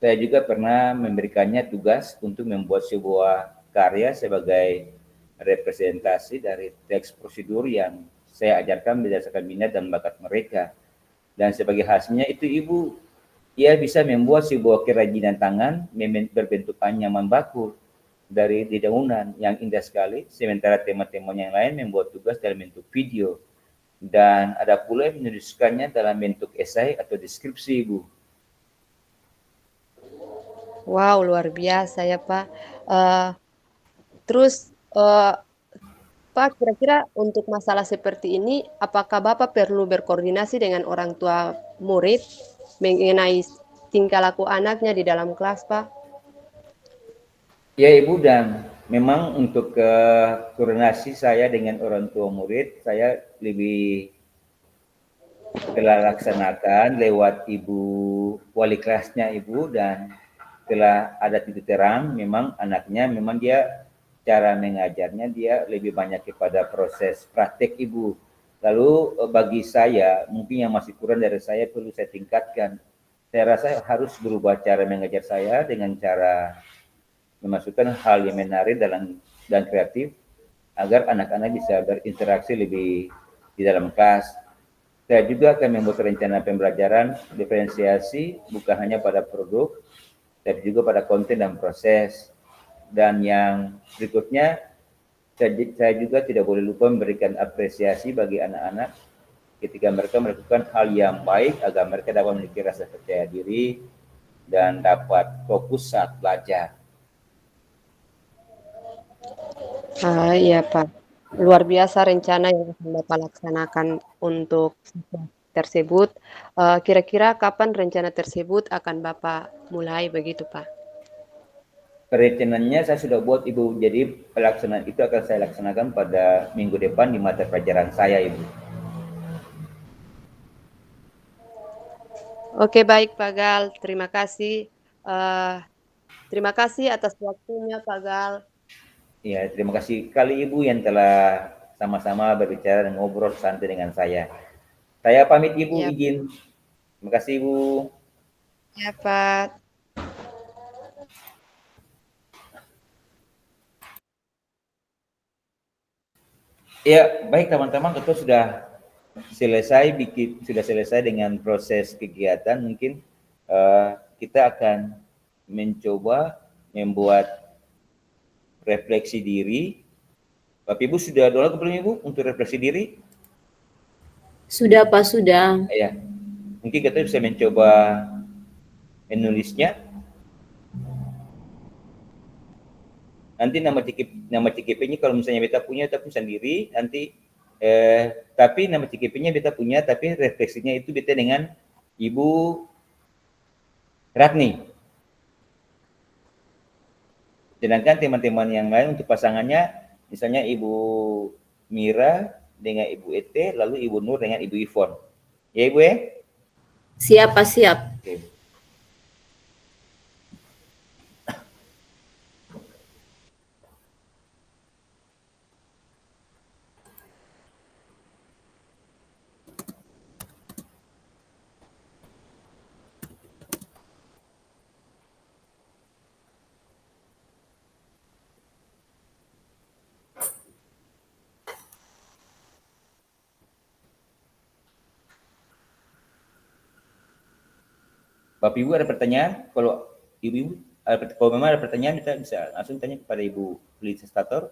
saya juga pernah memberikannya tugas untuk membuat sebuah karya sebagai representasi dari teks prosedur yang saya ajarkan berdasarkan minat dan bakat mereka. Dan sebagai hasilnya itu Ibu, ia bisa membuat sebuah kerajinan tangan berbentuk anyaman baku dari dedaunan yang indah sekali, sementara teman-teman yang lain membuat tugas dalam bentuk video. Dan ada pula yang menuliskannya dalam bentuk esai atau deskripsi Ibu. Wow, luar biasa ya Pak. Terus Pak, kira-kira untuk masalah seperti ini, apakah Bapak perlu berkoordinasi dengan orang tua murid mengenai tingkah laku anaknya di dalam kelas, Pak? Ya Ibu, dan memang untuk koordinasi saya dengan orang tua murid, saya lebih telah laksanakan lewat Ibu wali kelasnya Ibu, dan telah ada titik terang memang anaknya memang dia cara mengajarnya dia lebih banyak kepada proses praktek Ibu. Lalu bagi saya mungkin yang masih kurang dari saya perlu saya tingkatkan. Saya rasa harus berubah cara mengajar saya dengan cara memasukkan hal yang menarik dan kreatif agar anak-anak bisa berinteraksi lebih di dalam kelas. Saya juga akan membuat rencana pembelajaran diferensiasi bukan hanya pada produk, tapi juga pada konten dan proses. Dan yang berikutnya, saya juga tidak boleh lupa memberikan apresiasi bagi anak-anak ketika mereka melakukan hal yang baik agar mereka dapat memiliki rasa percaya diri dan dapat fokus saat belajar. Iya, Pak. Luar biasa rencana yang akan Bapak laksanakan untuk siswa tersebut. Kira-kira kapan rencana tersebut akan Bapak mulai begitu, Pak? Perencananya saya sudah buat Ibu, jadi pelaksanaan itu akan saya laksanakan pada minggu depan di mata pelajaran saya Ibu. Oke, baik Pak Gal. Terima kasih. Terima kasih atas waktunya, Pak Gal. Ya, terima kasih kali Ibu yang telah sama-sama berbicara dan ngobrol santai dengan saya. Saya pamit Ibu, Ya, izin. Terima kasih Ibu. ya Pak. Ya, baik teman-teman, kita sudah selesai dengan proses kegiatan. Mungkin kita akan mencoba membuat refleksi diri. Bapak Ibu sudah download belum Ibu untuk refleksi diri? Sudah, Pak, sudah. Ya, mungkin kita bisa mencoba menulisnya. Nanti nama CKP-nya kalau misalnya beta punya tapi sendiri nanti tapi nama CKP-nya beta punya tapi refleksinya itu beta dengan Ibu Ratni. Sedangkan teman-teman yang lain untuk pasangannya misalnya Ibu Mira dengan Ibu Ete lalu Ibu Nur dengan Ibu Ivon. Ya Ibu ya? Siap, Pak, siap. Oke. Bapak Ibu ada pertanyaan? Kalau Ibu kalau memang ada pertanyaan kita bisa langsung tanya kepada Ibu Felicitator.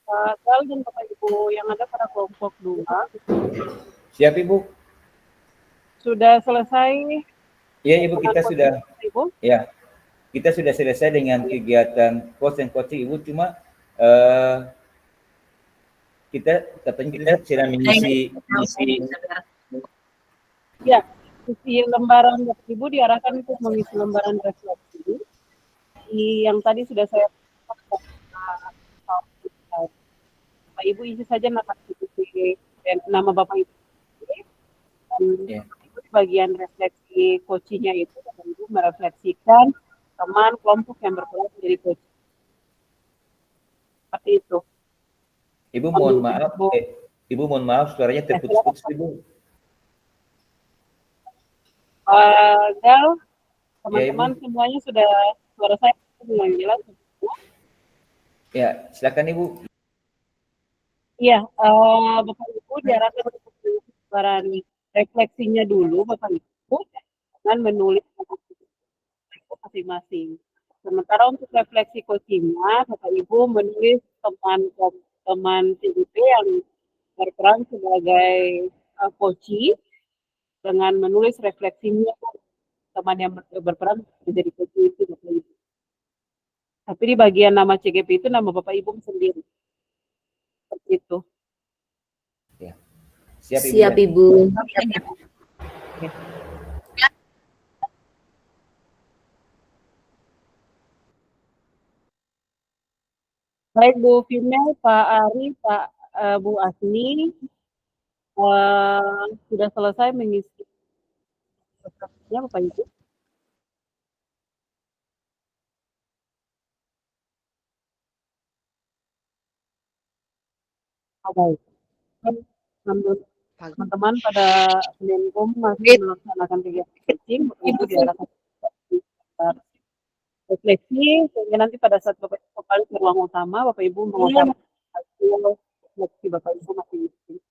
Pak Gal dan Bapak Ibu yang ada pada kelompok 2 Siap Ibu? sudah selesai Iya Ibu, dengan kita sudah, Bapak Ibu? ya, kita sudah selesai dengan kegiatan coach and coaching Ibu, cuma kita katanya kita sedang mengisi Ya, isi lembaran Bapak Ibu diarahkan untuk mengisi lembaran refleksi. Yang tadi sudah saya Bapak Ibu isi saja nama dan nama Bapak Ibu. ya. Di bagian refleksi coachingnya itu Bapak Ibu merefleksikan teman kelompok yang berperan menjadi coach. Seperti itu. Ibu mohon maaf, Ibu mohon maaf suaranya terputus-putus Ibu. Gal, Ya, teman-teman Ibu. semuanya sudah suara saya dengan jelas. Ya, silakan Ibu. Iya, Bapak Ibu diarahkan untuk lembaran refleksinya dulu Bapak Ibu dengan menulis masing-masing. Sementara untuk refleksi coachingnya, Bapak Ibu menulis teman TIP yang berperan sebagai coaching dengan menulis refleksinya teman yang berperan menjadi coaching itu Bapak Ibu. Tapi di bagian nama CGP itu nama Bapak Ibu sendiri. Seperti itu. Ya. Siap Ibu. Siap, Ibu. Oke. Baik Bu Female, Pak Ari, Pak Bu Asni, sudah selesai mengisi refleksinya Bapak Ibu. Oh, baik. Teman-teman pada Menkom masih melaksanakan kegiatan coaching, Bapak Ibu diarahkan refleksi sehingga nanti pada saat Bapak Ibu kembali ke ruang utama, Bapak Ibu mengutarakan hasil refleksi Bapak Ibu masing-masing.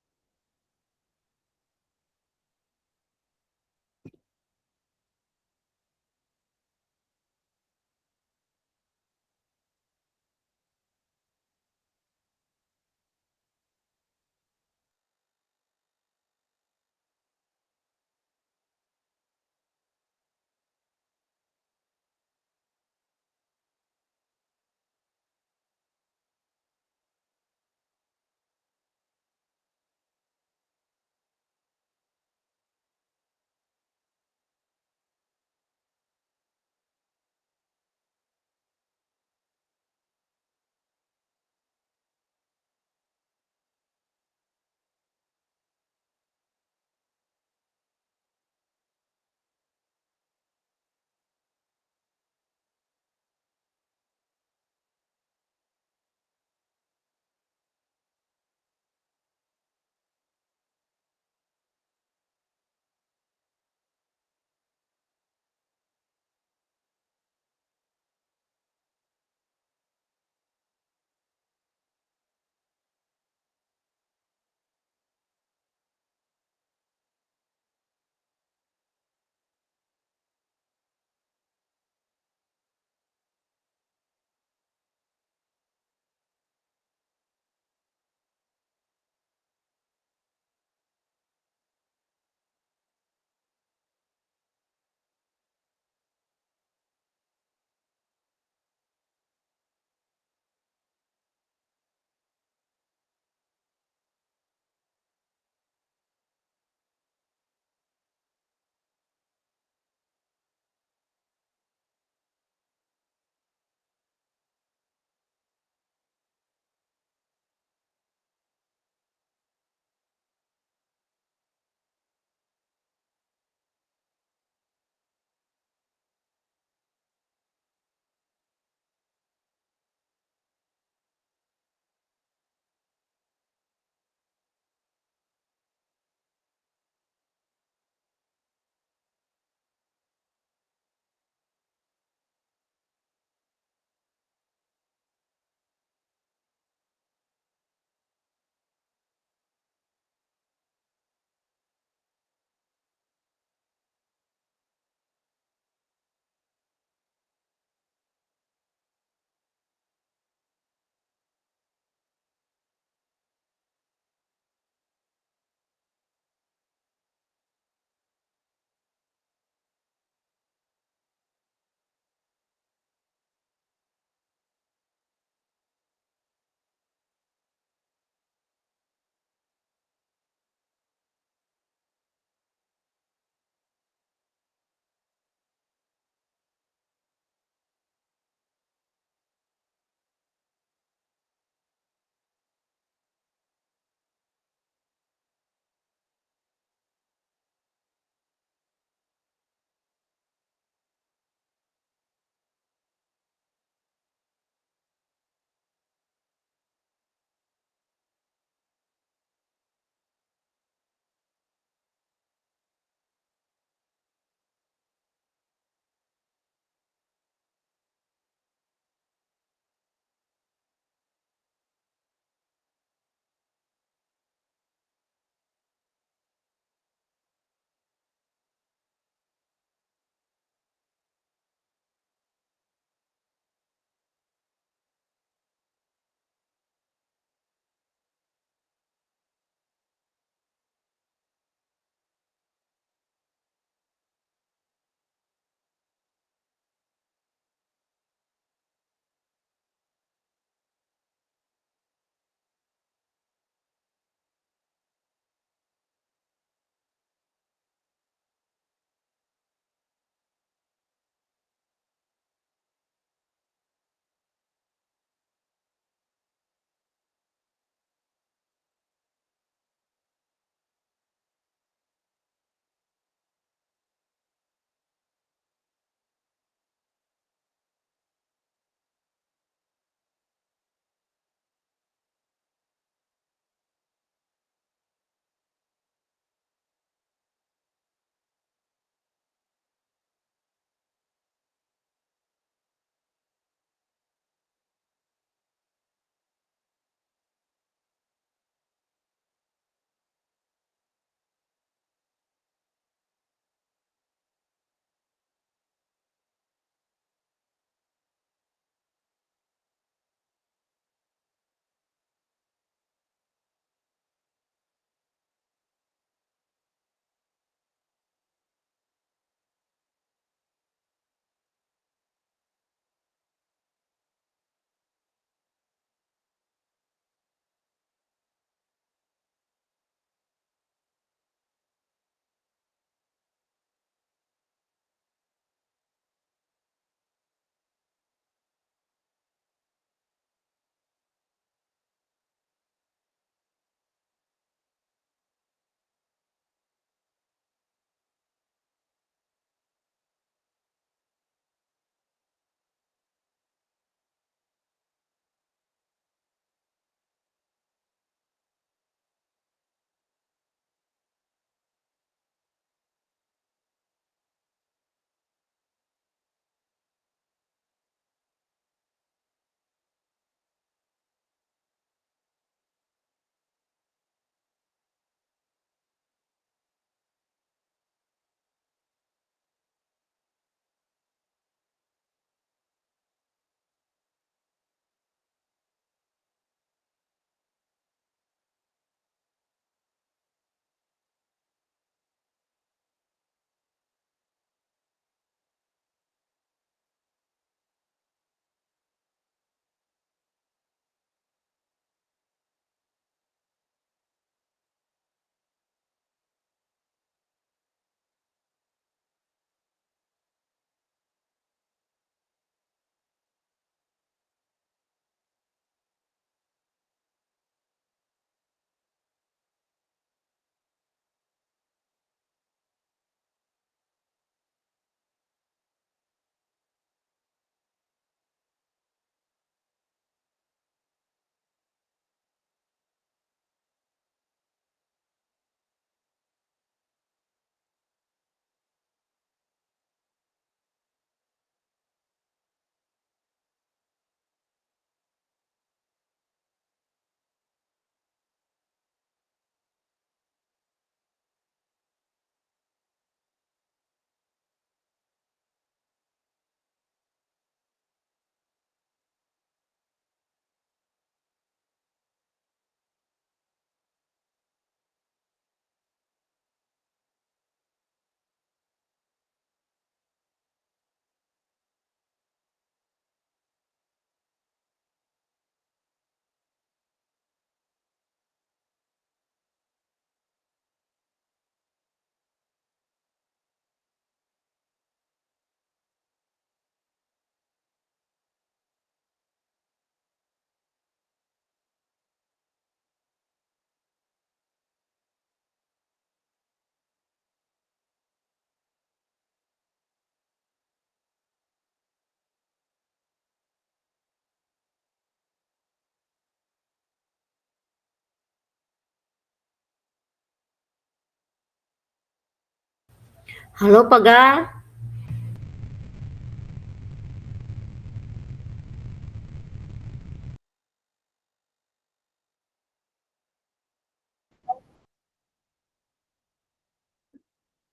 Halo Pagar.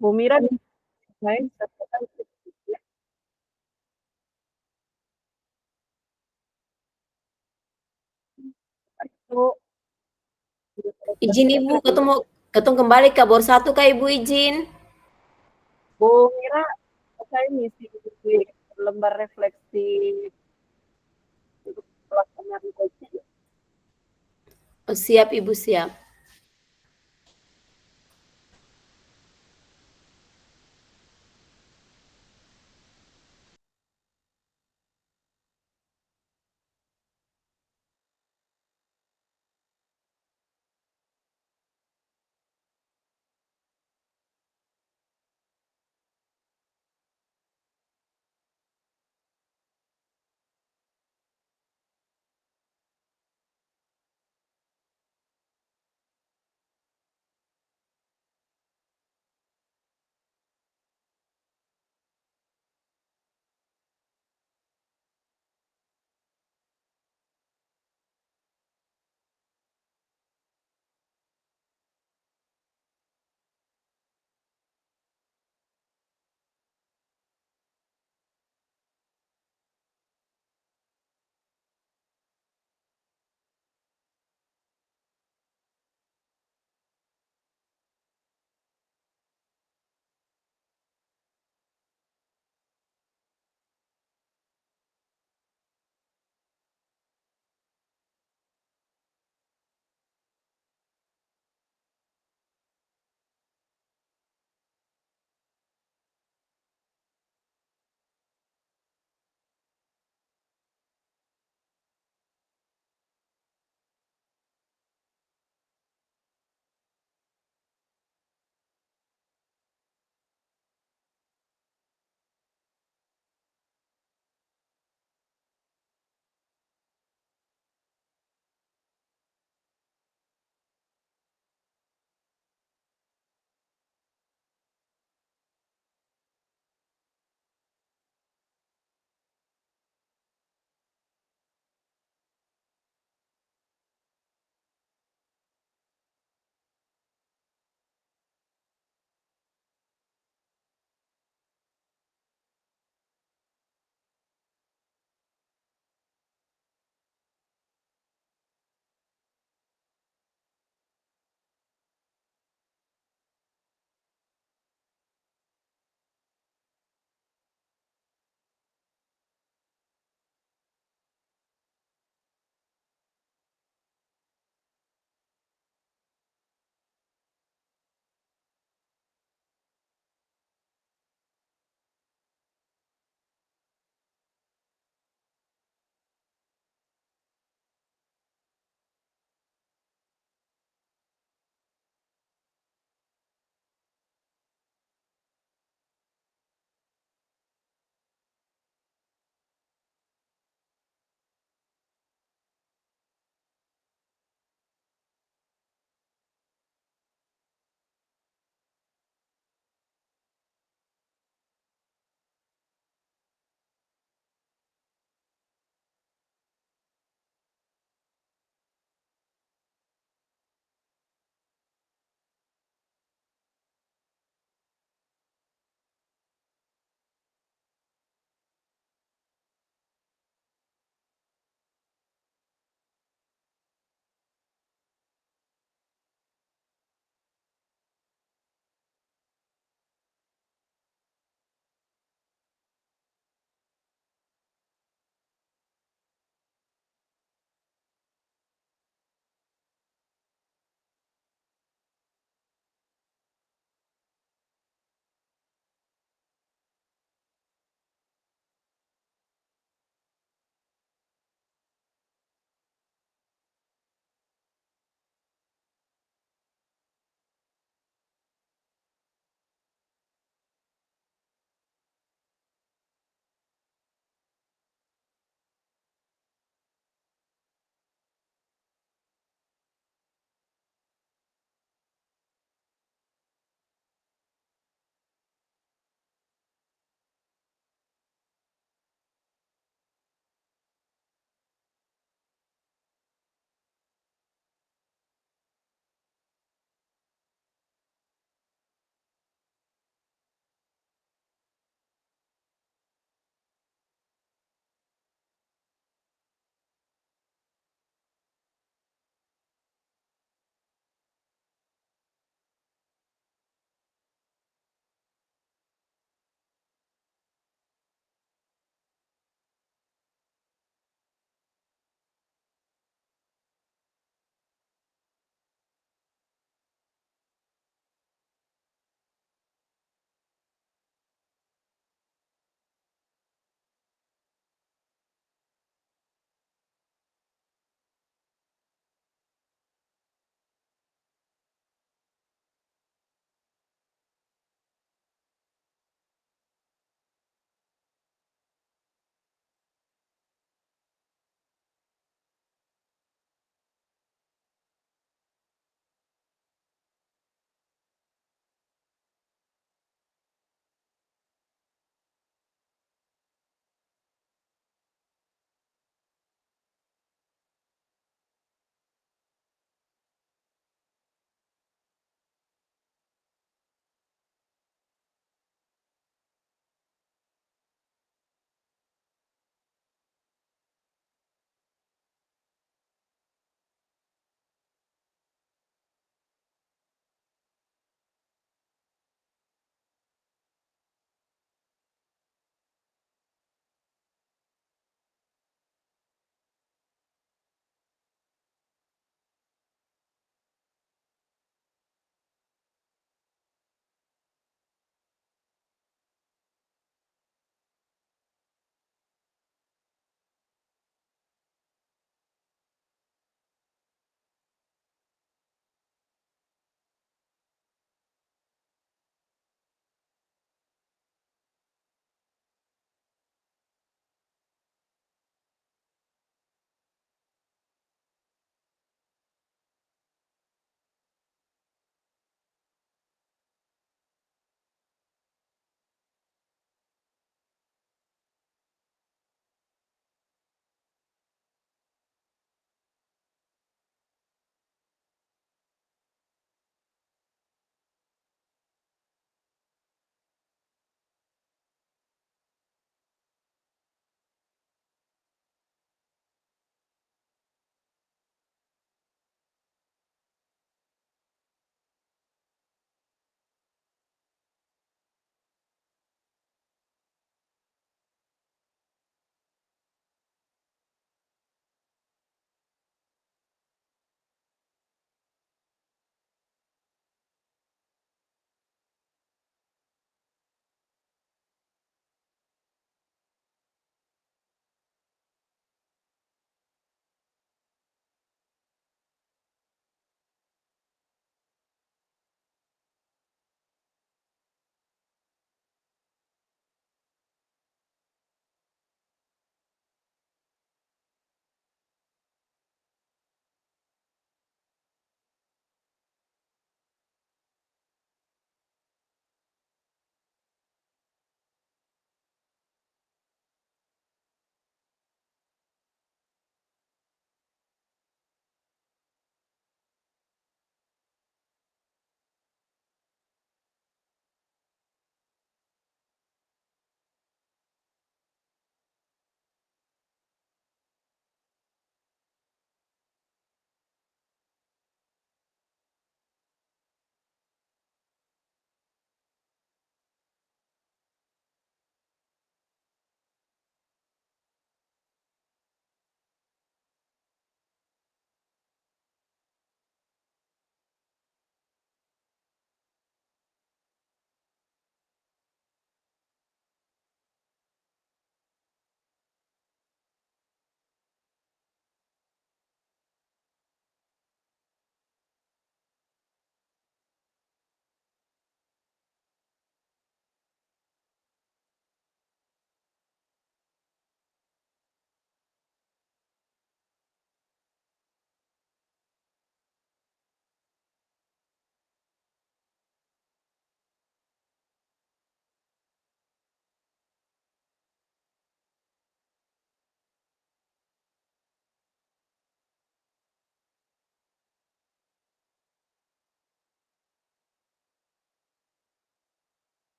Bu Mira saya sampaikan sedikit. Itu Izin Ibu, ketemu ketemu kembali ke bor satu Kak Ibu izin. Bu Mira, saya ngisi lembar refleksi untuk pelaksanaan coaching. Oh, siap Ibu, siap.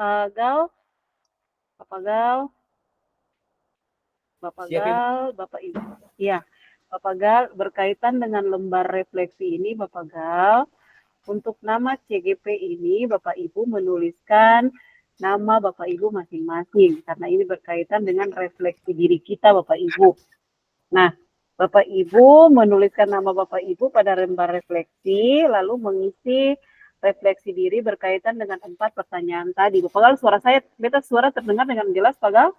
Gal, Bapak Gal, Bapak Siap, Ibu. Gal, Bapak Ibu. Iya, Bapak Gal, berkaitan dengan lembar refleksi ini, Bapak Gal, untuk nama CGP ini, Bapak Ibu menuliskan nama Bapak Ibu masing-masing, karena ini berkaitan dengan refleksi diri kita, Bapak Ibu. Nah, Bapak Ibu menuliskan nama Bapak Ibu pada lembar refleksi, lalu mengisi refleksi diri berkaitan dengan 4 pertanyaan tadi. Bapak Gal, suara saya, beta suara terdengar dengan jelas, Pak Gal?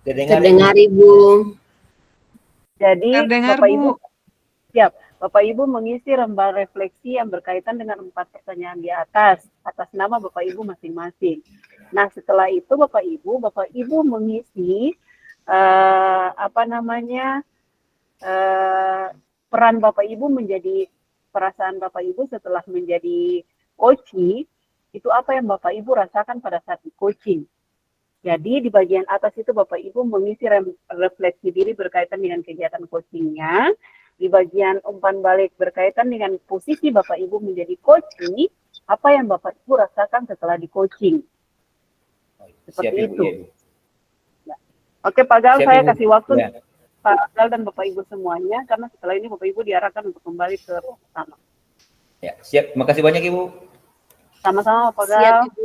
Terdengar, Ibu. Jadi, Terdengar, Bapak Bu. Ibu, siap. Bapak Ibu mengisi lembar refleksi yang berkaitan dengan 4 pertanyaan di atas nama Bapak Ibu masing-masing. Nah, setelah itu Bapak Ibu mengisi peran Bapak Ibu menjadi perasaan Bapak Ibu setelah menjadi coaching, itu apa yang Bapak Ibu rasakan pada saat di coaching. Jadi di bagian atas itu Bapak Ibu mengisi refleksi diri berkaitan dengan kegiatan coachingnya. Di bagian umpan balik berkaitan dengan posisi Bapak Ibu menjadi coaching, apa yang Bapak Ibu rasakan setelah di coaching. Seperti Siap, Ibu. itu. Ya, Ibu. Oke, Pak Gal, Siap, saya Ibu. kasih waktu Ya. Pak Gal dan Bapak Ibu semuanya, karena setelah ini Bapak Ibu diarahkan untuk kembali ke ruang pertama. Ya, siap. Terima kasih banyak, Ibu. Sama-sama, Pak Gal. Siap, Ibu.